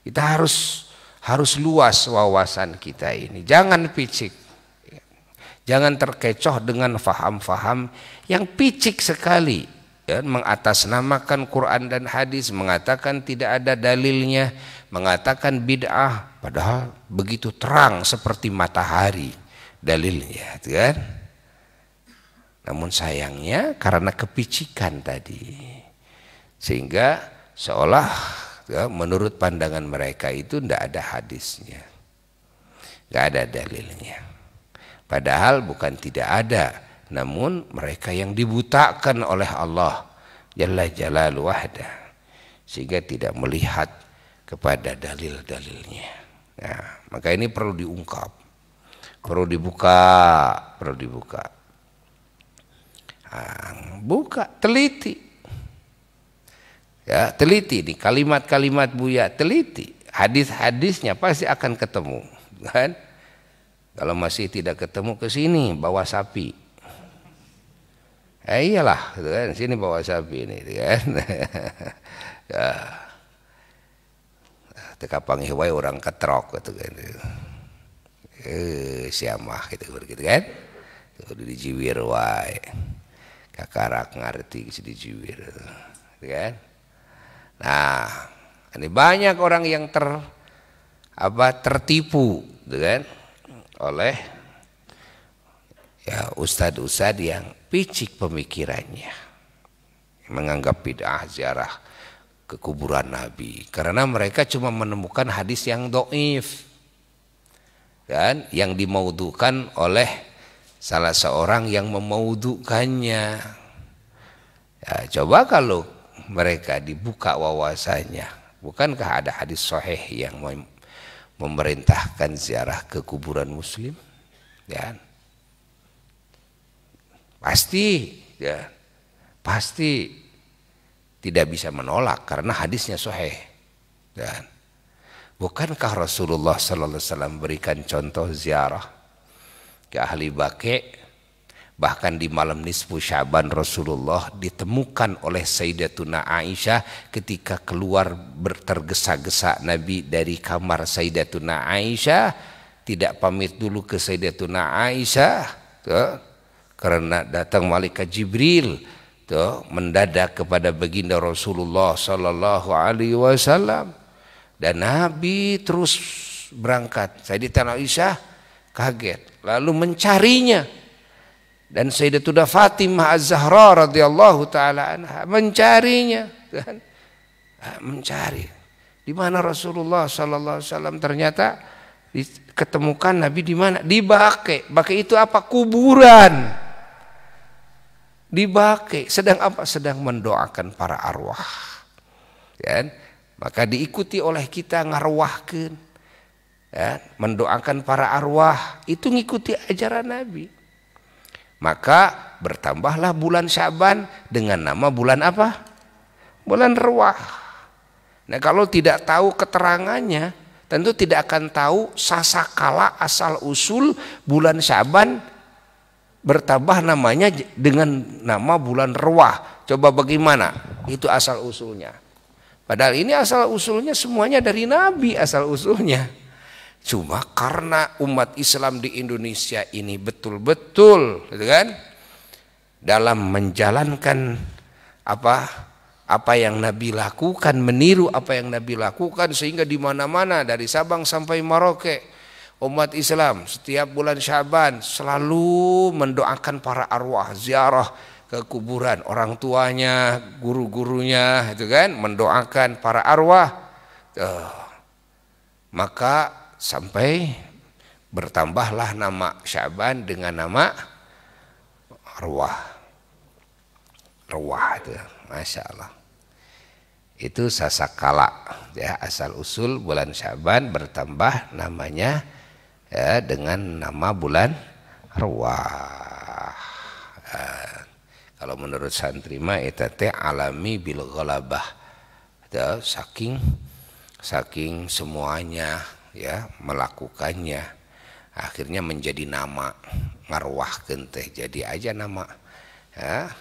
kita harus luas wawasan kita ini. Jangan picik. Jangan terkecoh dengan faham-faham yang picik sekali. Ya, mengatasnamakan Quran dan hadis, mengatakan tidak ada dalilnya, mengatakan bid'ah, padahal begitu terang seperti matahari dalilnya, kan? Namun sayangnya karena kepicikan tadi, sehingga seolah, ya, menurut pandangan mereka itu tidak ada hadisnya, tidak ada dalilnya. Padahal bukan tidak ada, namun mereka yang dibutakan oleh Allah Jalla Jalaluhu wahda, sehingga tidak melihat kepada dalil-dalilnya. Nah, maka ini perlu diungkap, perlu dibuka. Buka, teliti, ya, teliti nih kalimat-kalimat Buya, teliti hadis-hadisnya, pasti akan ketemu, kan? Kalau masih tidak ketemu, ke sini bawa sapi, iyalah, kan, sini bawa sapi ini, kan? Ya, tekapangi wae orang ketrok gitu kan, siamah gitu kan, udah dijiwir wae. Kakarak ngerti di jiwir, kan? Nah, ini banyak orang yang tertipu, kan, oleh ya ustadz-ustadz yang picik pemikirannya, menganggap bid'ah ziarah ke kuburan Nabi, karena mereka cuma menemukan hadis yang dhaif, kan, yang dimaudukan oleh salah seorang yang memaudukannya. Ya, coba kalau mereka dibuka wawasannya, bukankah ada hadis sahih yang memerintahkan ziarah ke kuburan muslim? Ya, pasti, ya, pasti tidak bisa menolak karena hadisnya sahih. Dan bukankah Rasulullah sallallahu alaihi wasallam berikan contoh ziarah ke ahli Baqi'? Bahkan di malam nisfu Sya'ban Rasulullah ditemukan oleh Sayyidatuna Aisyah ketika keluar tergesa-gesa Nabi dari kamar Sayyidatuna Aisyah, tidak pamit dulu ke Sayyidatuna Aisyah, tuh, karena datang malaikat Jibril, tuh, mendadak kepada baginda Rasulullah sallallahu alaihi wasallam, dan Nabi terus berangkat. Sayyidatuna Aisyah kaget lalu mencarinya, dan Sayyidatuna Fatimah Az-Zahra radhiyallahu taala anha mencarinya, kan? Mencari di mana Rasulullah sallallahu alaihi wasallam. Ternyata ketemukan Nabi di mana? Di Baqi'. Baqi' itu apa? Kuburan. Di Baqi'. Sedang apa? Sedang mendoakan para arwah, kan? Maka diikuti oleh kita ngarwahkeun, ya, mendoakan para arwah, itu ngikuti ajaran Nabi. Maka bertambahlah bulan Sya'ban dengan nama bulan apa? Bulan Ruwah. Nah, kalau tidak tahu keterangannya, tentu tidak akan tahu sasakala asal usul bulan Sya'ban bertambah namanya dengan nama bulan Ruwah. Coba bagaimana? Itu asal usulnya. Padahal ini asal usulnya semuanya dari Nabi, asal usulnya. Cuma karena umat Islam di Indonesia ini betul-betul, gitu kan, dalam menjalankan apa yang Nabi lakukan, meniru apa yang Nabi lakukan, sehingga di mana-mana dari Sabang sampai Merauke umat Islam setiap bulan Syaban selalu mendoakan para arwah, ziarah ke kuburan orang tuanya, guru-gurunya, itu kan, mendoakan para arwah. Maka sampai bertambahlah nama Syaban dengan nama arwah. Arwah itu, masya Allah. Itu sasakala, ya, asal usul bulan Syaban bertambah namanya, ya, dengan nama bulan arwah. Kalau menurut santri mah eta teh alami bil ghalabah. Saking semuanya, ya, melakukannya, akhirnya menjadi nama ngarwahkeun teh, jadi aja nama, ya,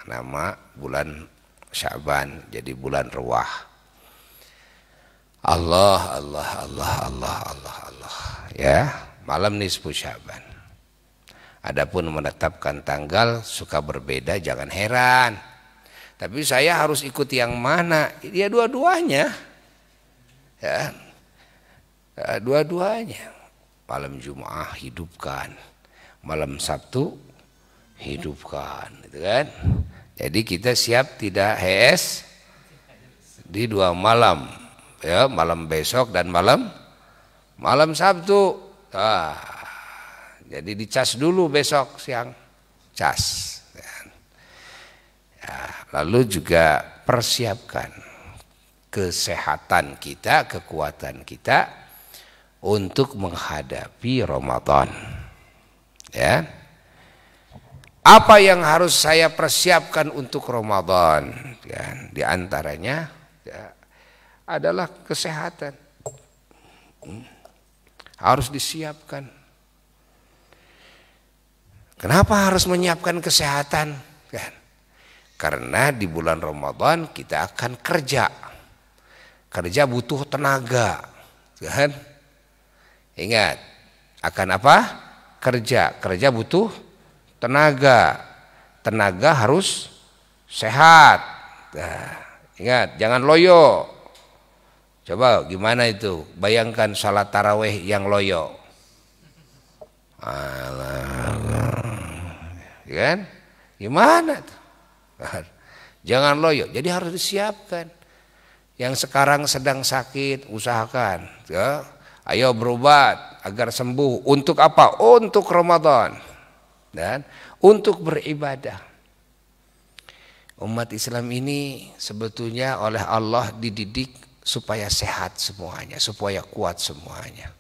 nama bulan Syaban jadi bulan ruwah. Allah Allah Allah Allah Allah Allah, ya, malam nisfu Syaban. Adapun menetapkan tanggal suka berbeda, jangan heran. Tapi saya harus ikut yang mana? Ya dua-duanya, ya, dua-duanya. Malam Jumat hidupkan, malam Sabtu hidupkan, gitu kan? Jadi kita siap tidak HS di dua malam, ya, malam besok dan malam Sabtu. Jadi dicas dulu besok siang, cas. Ya, lalu juga persiapkan kesehatan kita, kekuatan kita untuk menghadapi Ramadan. Ya. Apa yang harus saya persiapkan untuk Ramadan? Ya, di antaranya, ya, adalah kesehatan. Harus disiapkan. Kenapa harus menyiapkan kesehatan? Kan? Karena di bulan Ramadan kita akan kerja. Kerja butuh tenaga. Kan? Ingat, akan apa? Kerja. Kerja butuh tenaga. Tenaga harus sehat. Nah, ingat, jangan loyo. Coba gimana itu? Bayangkan salat tarawih yang loyo. Kan? Gimana tuh? Jangan loyo. Jadi harus disiapkan. Yang sekarang sedang sakit, usahakan, ya, ayo berobat agar sembuh. Untuk apa? Untuk Ramadan dan untuk beribadah. Umat Islam ini sebetulnya oleh Allah dididik supaya sehat semuanya, supaya kuat semuanya.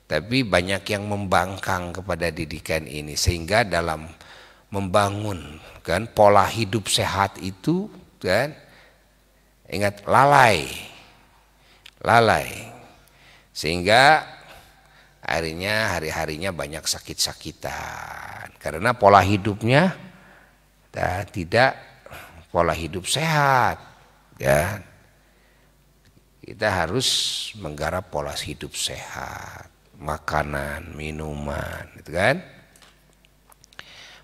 Tapi banyak yang membangkang kepada didikan ini, sehingga dalam membangun, kan, pola hidup sehat itu, kan, ingat, lalai, sehingga hari-harinya banyak sakit-sakitan karena pola hidupnya tidak pola hidup sehat. Ya, kita harus menggarap pola hidup sehat, makanan, minuman, gitu kan,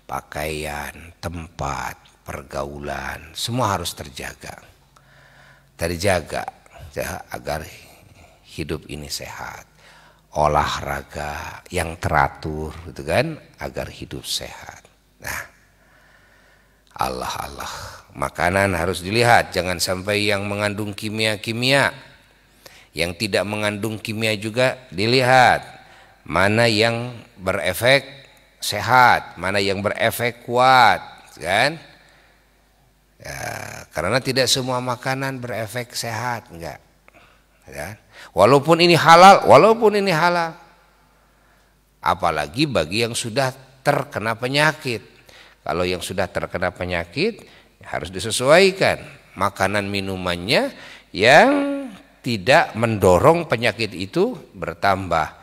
pakaian, tempat, pergaulan, semua harus terjaga ya, agar hidup ini sehat. Olahraga yang teratur, gitu kan, agar hidup sehat. Nah, Allah, makanan harus dilihat, jangan sampai yang mengandung kimia-kimia. Yang tidak mengandung kimia juga dilihat, mana yang berefek sehat, mana yang berefek kuat, kan? Ya, karena tidak semua makanan berefek sehat, enggak. Ya. Walaupun ini halal, apalagi bagi yang sudah terkena penyakit. Kalau yang sudah terkena penyakit harus disesuaikan makanan minumannya yang tidak mendorong penyakit itu bertambah,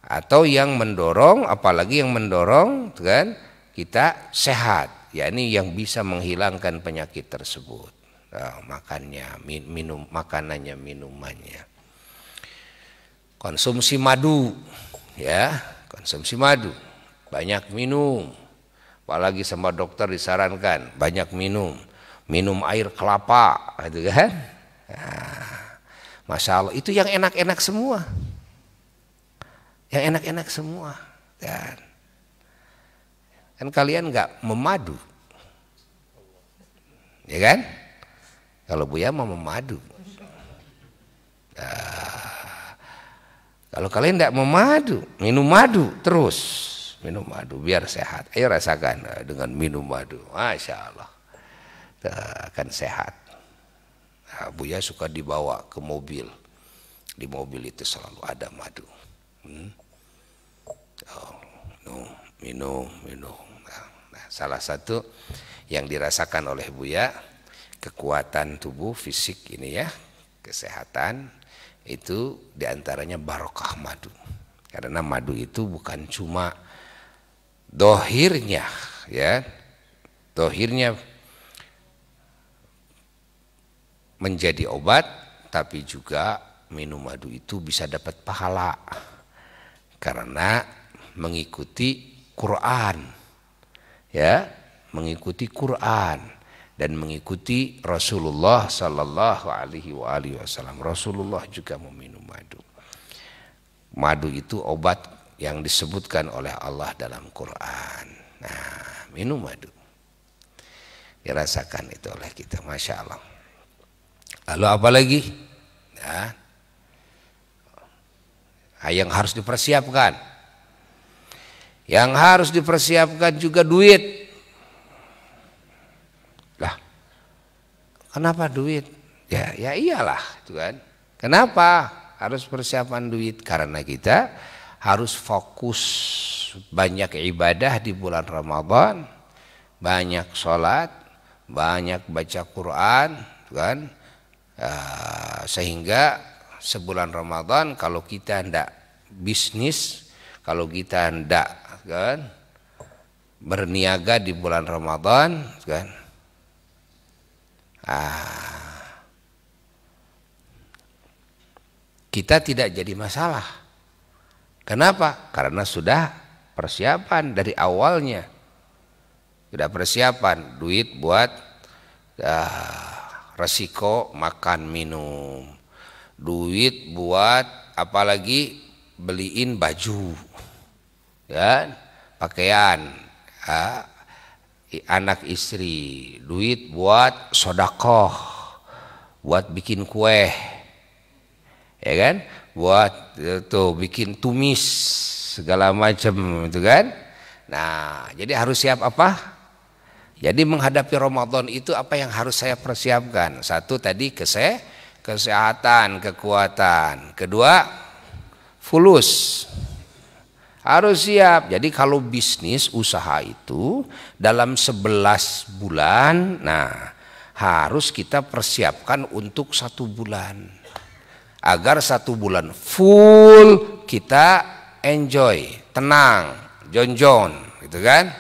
atau yang mendorong, apalagi yang mendorong, kan, kita sehat, yakni yang bisa menghilangkan penyakit tersebut. Nah, makanannya, minumannya. Konsumsi madu, ya, konsumsi madu, banyak minum, apalagi sama dokter disarankan banyak minum. minum air kelapa, gitu kan? Nah, Masya Allah, itu yang enak-enak semua, yang enak-enak semua, kan? Kan kalian nggak memadu, ya kan? Kalau Buya mau memadu. Kalau kalian tidak memadu, minum madu terus, minum madu biar sehat. Ayo rasakan dengan minum madu, Masya Allah, akan sehat. Nah, Buya suka dibawa ke mobil, di mobil itu selalu ada madu. Minum. Nah, salah satu yang dirasakan oleh Buya, kekuatan tubuh fisik ini ya, kesehatan itu diantaranya barokah madu. Karena madu itu bukan cuma dohirnya, ya, dohirnya menjadi obat, tapi juga minum madu itu bisa dapat pahala karena mengikuti Quran, ya, mengikuti Quran dan mengikuti Rasulullah Sallallahu Alaihi Wasallam. Rasulullah juga meminum madu. Madu itu obat yang disebutkan oleh Allah dalam Quran. Nah, minum madu dirasakan itu oleh kita, Masya Allah. Lalu apa lagi? Ya, yang harus dipersiapkan. Yang harus dipersiapkan juga duit. Lah, kenapa duit? Ya iyalah, itu kan. Kenapa harus persiapan duit? Karena kita harus fokus banyak ibadah di bulan Ramadan, banyak sholat, banyak baca Quran, kan? Sehingga sebulan Ramadan kalau kita hendak bisnis, kalau kita hendak kan berniaga di bulan Ramadan, kan, kita tidak jadi masalah. Kenapa? Karena sudah persiapan dari awalnya, sudah persiapan duit buat resiko makan minum, duit buat apalagi beliin baju, ya, pakaian, anak istri, duit buat sodakoh, buat bikin kue, ya kan, buat tuh bikin tumis segala macam itu kan. Nah, jadi harus siap apa? Jadi menghadapi Ramadan itu apa yang harus saya persiapkan? Satu tadi kesehatan, kekuatan. Kedua, fulus. Harus siap. Jadi kalau bisnis usaha itu dalam 11 bulan, nah harus kita persiapkan untuk 1 bulan. Agar 1 bulan full kita enjoy, tenang, jonjon, gitu kan?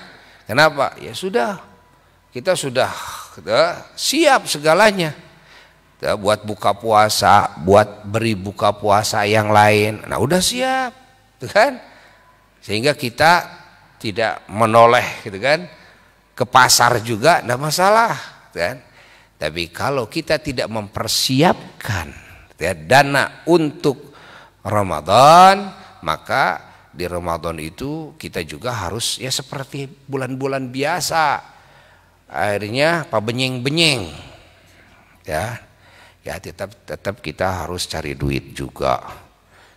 Kenapa? Ya sudah, kita sudah siap segalanya. Buat buka puasa, buat beri buka puasa yang lain. Nah udah siap, gitu kan? Sehingga kita tidak menoleh, gitu kan, ke pasar juga, tidak masalah, kan? Tapi kalau kita tidak mempersiapkan ya, dana untuk Ramadan, maka di Ramadan itu kita juga harus ya seperti bulan-bulan biasa, akhirnya benyeng-benyeng, ya tetap kita harus cari duit juga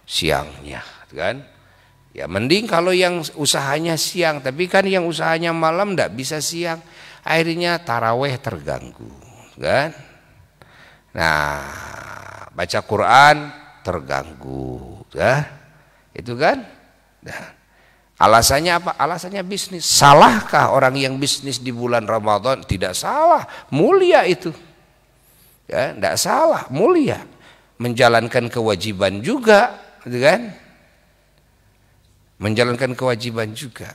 siangnya, kan? Ya mending kalau yang usahanya siang, tapi kan yang usahanya malam ndak bisa siang, akhirnya taraweh terganggu, kan? Nah, baca Quran terganggu, ya, itu kan? Nah, alasannya apa? Alasannya bisnis. Salahkah orang yang bisnis di bulan Ramadan? Tidak salah, mulia itu, ya, tidak salah, mulia, menjalankan kewajiban juga, gitu kan? Menjalankan kewajiban juga.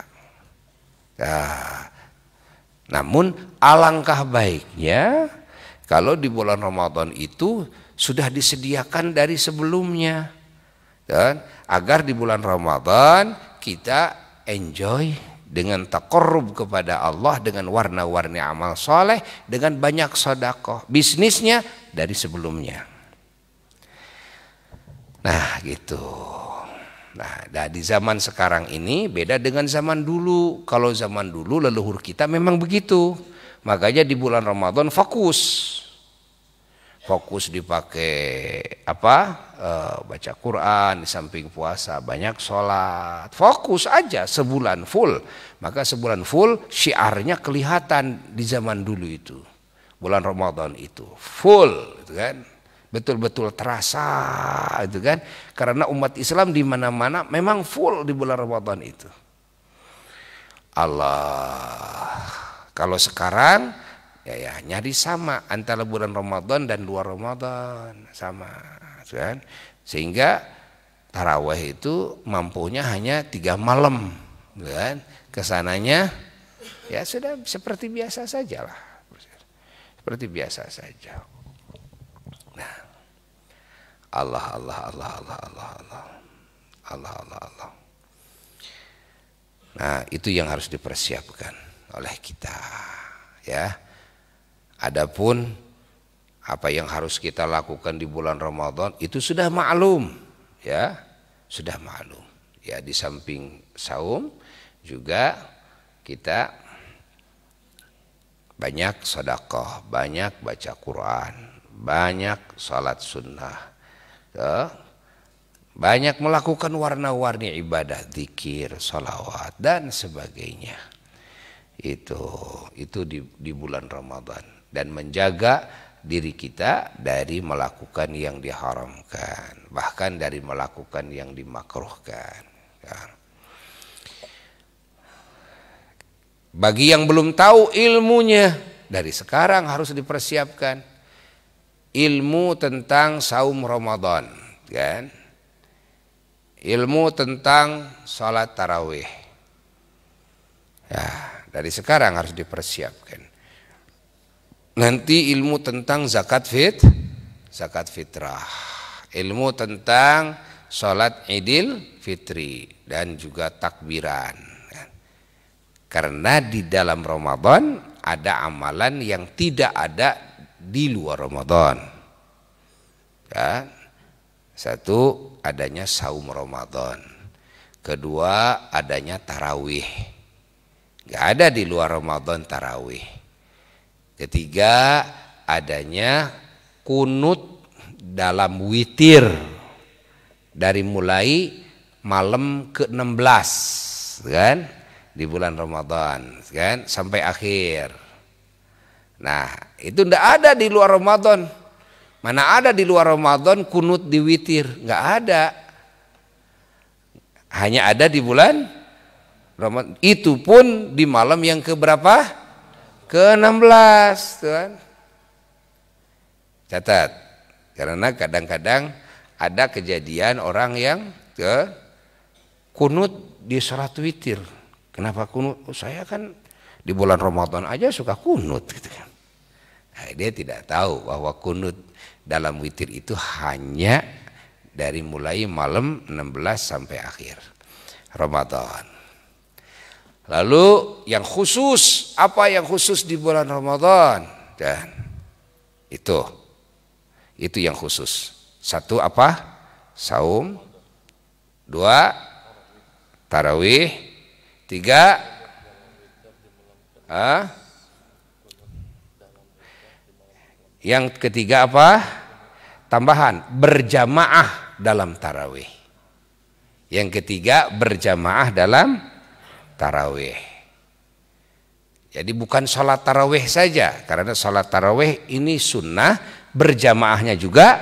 Nah, namun alangkah baiknya kalau di bulan Ramadan itu sudah disediakan dari sebelumnya, dan agar di bulan Ramadan kita enjoy dengan taqarrub kepada Allah, dengan warna-warni amal soleh, dengan banyak sedekah, bisnisnya dari sebelumnya. Nah gitu. Nah di zaman sekarang ini beda dengan zaman dulu. Kalau zaman dulu leluhur kita memang begitu. Makanya di bulan Ramadan fokus dipakai baca Quran, di samping puasa banyak sholat, fokus aja sebulan full. Maka sebulan full syiarnya kelihatan di zaman dulu itu, bulan Ramadan itu full, gitu kan, betul-betul terasa, itu kan, karena umat Islam di mana-mana memang full di bulan Ramadan itu. Allah, kalau sekarang ya nyari sama antara bulan Ramadan dan luar Ramadan sama, kan? Sehingga tarawih itu mampunya hanya 3 malam, kan? Kesananya ya sudah seperti biasa saja lah, seperti biasa saja. Nah, Allah. Nah itu yang harus dipersiapkan oleh kita, ya. Adapun apa yang harus kita lakukan di bulan Ramadan itu sudah maklum, ya, sudah maklum. Ya, di samping saum juga kita banyak sedekah, banyak baca Quran, banyak salat sunnah, ya, banyak melakukan warna-warni ibadah, zikir, sholawat dan sebagainya. Itu di bulan Ramadan. Dan menjaga diri kita dari melakukan yang diharamkan, bahkan dari melakukan yang dimakruhkan. Bagi yang belum tahu ilmunya, dari sekarang harus dipersiapkan ilmu tentang saum Ramadan, kan? Ilmu tentang salat tarawih. Ya, dari sekarang harus dipersiapkan. Nanti ilmu tentang zakat fitrah, ilmu tentang sholat idul fitri dan juga takbiran. Karena di dalam Ramadan ada amalan yang tidak ada di luar Ramadan. Ya. Satu, adanya saum Ramadan. Kedua, adanya tarawih. Gak ada di luar Ramadan tarawih. Ketiga, adanya kunut dalam witir dari mulai malam ke-16, kan, di bulan Ramadan, kan, sampai akhir. Nah, itu tidak ada di luar Ramadan. Mana ada di luar Ramadan kunut di witir? Nggak ada. Hanya ada di bulan Ramadan. Itu pun di malam yang keberapa? Ke-16, kan? Catat, karena kadang-kadang ada kejadian orang yang ke kunut di salat witir. Kenapa kunut? Oh, saya kan di bulan Ramadan aja suka kunut, gitu kan. Nah, dia tidak tahu bahwa kunut dalam witir itu hanya dari mulai malam 16 sampai akhir Ramadan. Lalu yang khusus, apa yang khusus di bulan Ramadan? Dan itu yang khusus. Satu apa? Saum. Dua, tarawih. Tiga, yang ketiga apa? Tambahan, berjamaah dalam tarawih. Yang ketiga, berjamaah dalam tarawih. Jadi bukan sholat tarawih saja, karena sholat tarawih ini sunnah, berjamaahnya juga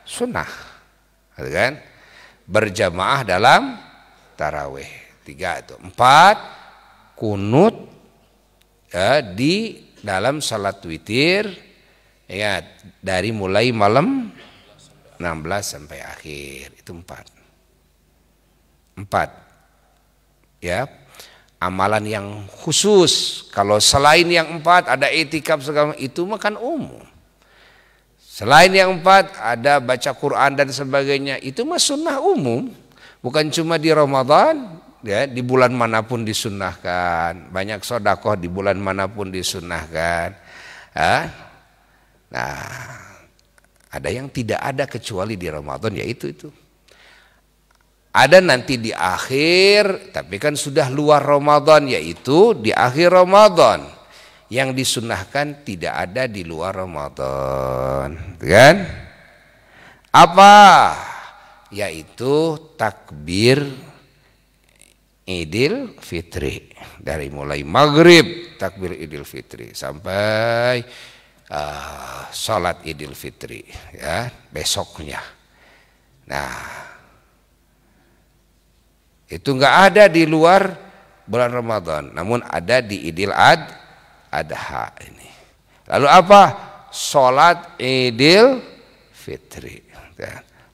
sunnah, kan? Berjamaah dalam tarawih. 3 itu. 4, kunut ya, di dalam sholat witir, ya, dari mulai malam 16 sampai akhir. Itu 4. Ya. Amalan yang khusus. Kalau selain yang 4 ada itikaf segala itu makan umum. Selain yang 4 ada baca Quran dan sebagainya, itu mah sunnah umum. Bukan cuma di Ramadan, ya, di bulan manapun disunnahkan, banyak sodakoh di bulan manapun disunnahkan. Nah, ada yang tidak ada kecuali di Ramadan, yaitu itu. Ada nanti di akhir, tapi kan sudah luar Ramadan, yaitu di akhir Ramadan. Yang disunnahkan tidak ada di luar Ramadan, kan? Apa? Yaitu takbir Idul Fitri, dari mulai maghrib takbir Idul Fitri sampai sholat Idul Fitri, ya, besoknya. Nah, itu nggak ada di luar bulan Ramadan, namun ada di Idul Adha ini. Lalu apa? Sholat Idul Fitri.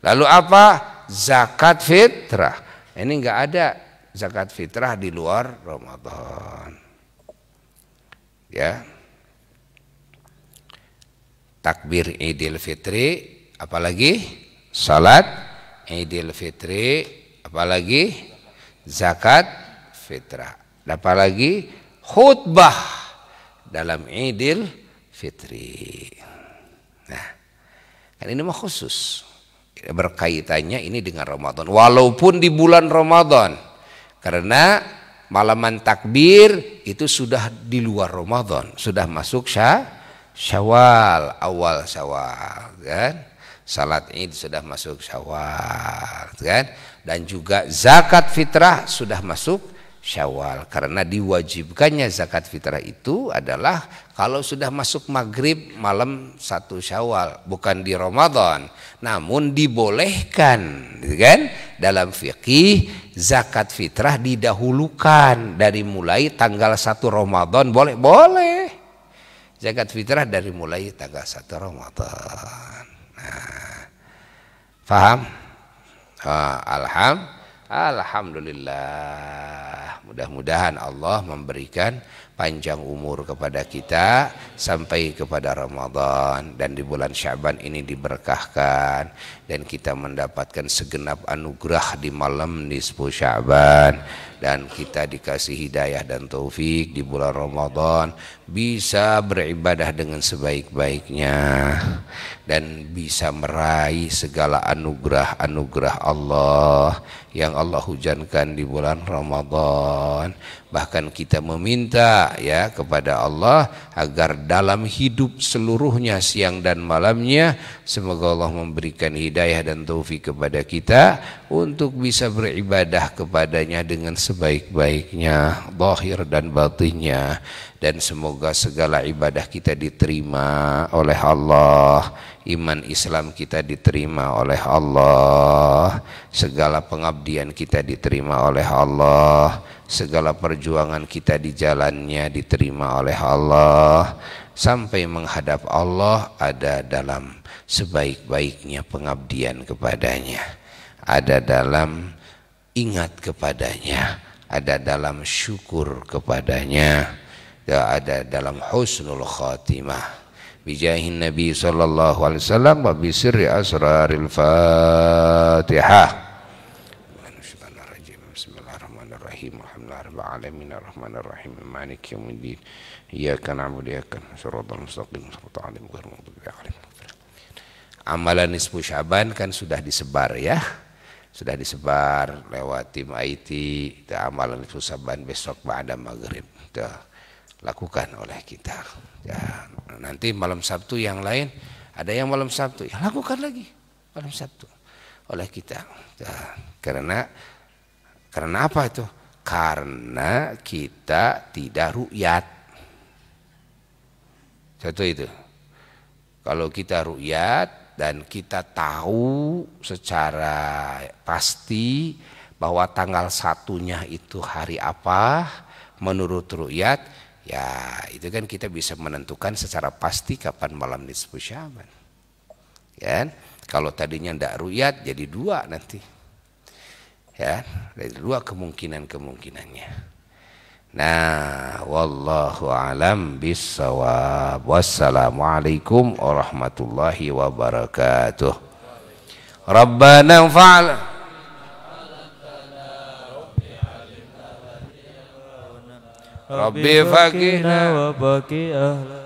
Lalu apa? Zakat fitrah. Ini nggak ada zakat fitrah di luar Ramadan. Ya. Takbir Idul Fitri, apalagi sholat Idul Fitri, apalagi zakat fitrah, apalagi khutbah dalam Idul Fitri. Nah, kan ini mah khusus, berkaitannya ini dengan Ramadan, walaupun di bulan Ramadan, karena malaman takbir itu sudah di luar Ramadan, sudah masuk Syawal, awal Syawal, kan? Salat Id sudah masuk Syawal, kan? Dan juga zakat fitrah sudah masuk Syawal, karena diwajibkannya zakat fitrah itu adalah kalau sudah masuk maghrib malam 1 Syawal, bukan di Ramadan, namun dibolehkan, kan? Dalam fikih zakat fitrah didahulukan dari mulai tanggal 1 Ramadan, boleh zakat fitrah dari mulai tanggal 1 Ramadan. Nah, paham? Alhamdulillah, mudah-mudahan Allah memberikan panjang umur kepada kita sampai kepada Ramadan, dan di bulan Sya'ban ini diberkahkan dan kita mendapatkan segenap anugerah di malam nisfu Sya'ban, dan kita dikasih hidayah dan taufik di bulan Ramadan bisa beribadah dengan sebaik-baiknya dan bisa meraih segala anugerah-anugerah Allah yang Allah hujankan di bulan Ramadan. Bahkan kita meminta ya kepada Allah agar dalam hidup seluruhnya siang dan malamnya semoga Allah memberikan hidayah dan taufik kepada kita untuk bisa beribadah kepadanya dengan sebaik-baiknya zahir dan batinnya, dan semoga segala ibadah kita diterima oleh Allah, iman Islam kita diterima oleh Allah, segala pengabdian kita diterima oleh Allah, segala perjuangan kita di jalannya diterima oleh Allah, sampai menghadap Allah ada dalam sebaik-baiknya pengabdian kepadanya, ada dalam ingat kepadanya, ada dalam syukur kepadanya, ada dalam husnul khatimah. Bijahin Nabi sallallahu alaihi wasallam wa bi sirri asraril Fatihah. Bismillahirrahmanirrahim. Alhamdulillahirabbil alamin arrahmanirrahim maliki yaumiddin. Iyyaka na'budu wa iyyaka nasta'in shiratal mustaqim shiratal ladzina an'amta 'alaihim. Amalan nisfu Sya'ban kan sudah disebar ya. Sudah disebar lewat tim IT. Amalan nisfu Sya'ban besok ba'da maghrib. Lakukan oleh kita ya. Nanti malam Sabtu yang lain ada yang malam Sabtu ya, lakukan lagi malam Sabtu oleh kita ya. Karena apa itu? Karena kita tidak ru'yat. Satu itu. Kalau kita ru'yat dan kita tahu secara pasti bahwa tanggal 1-nya itu hari apa menurut ru'yat, ya itu kan kita bisa menentukan secara pasti kapan malam nisfu Sya'ban. Ya, kalau tadinya ndak ru'yat jadi 2 nanti. Ya, dari 2 kemungkinannya. Nah, wallahu alam bissawab. Wassalamualaikum warahmatullahi wabarakatuh. Rabbana fa'al Rabbi faqihna wa faqih ahla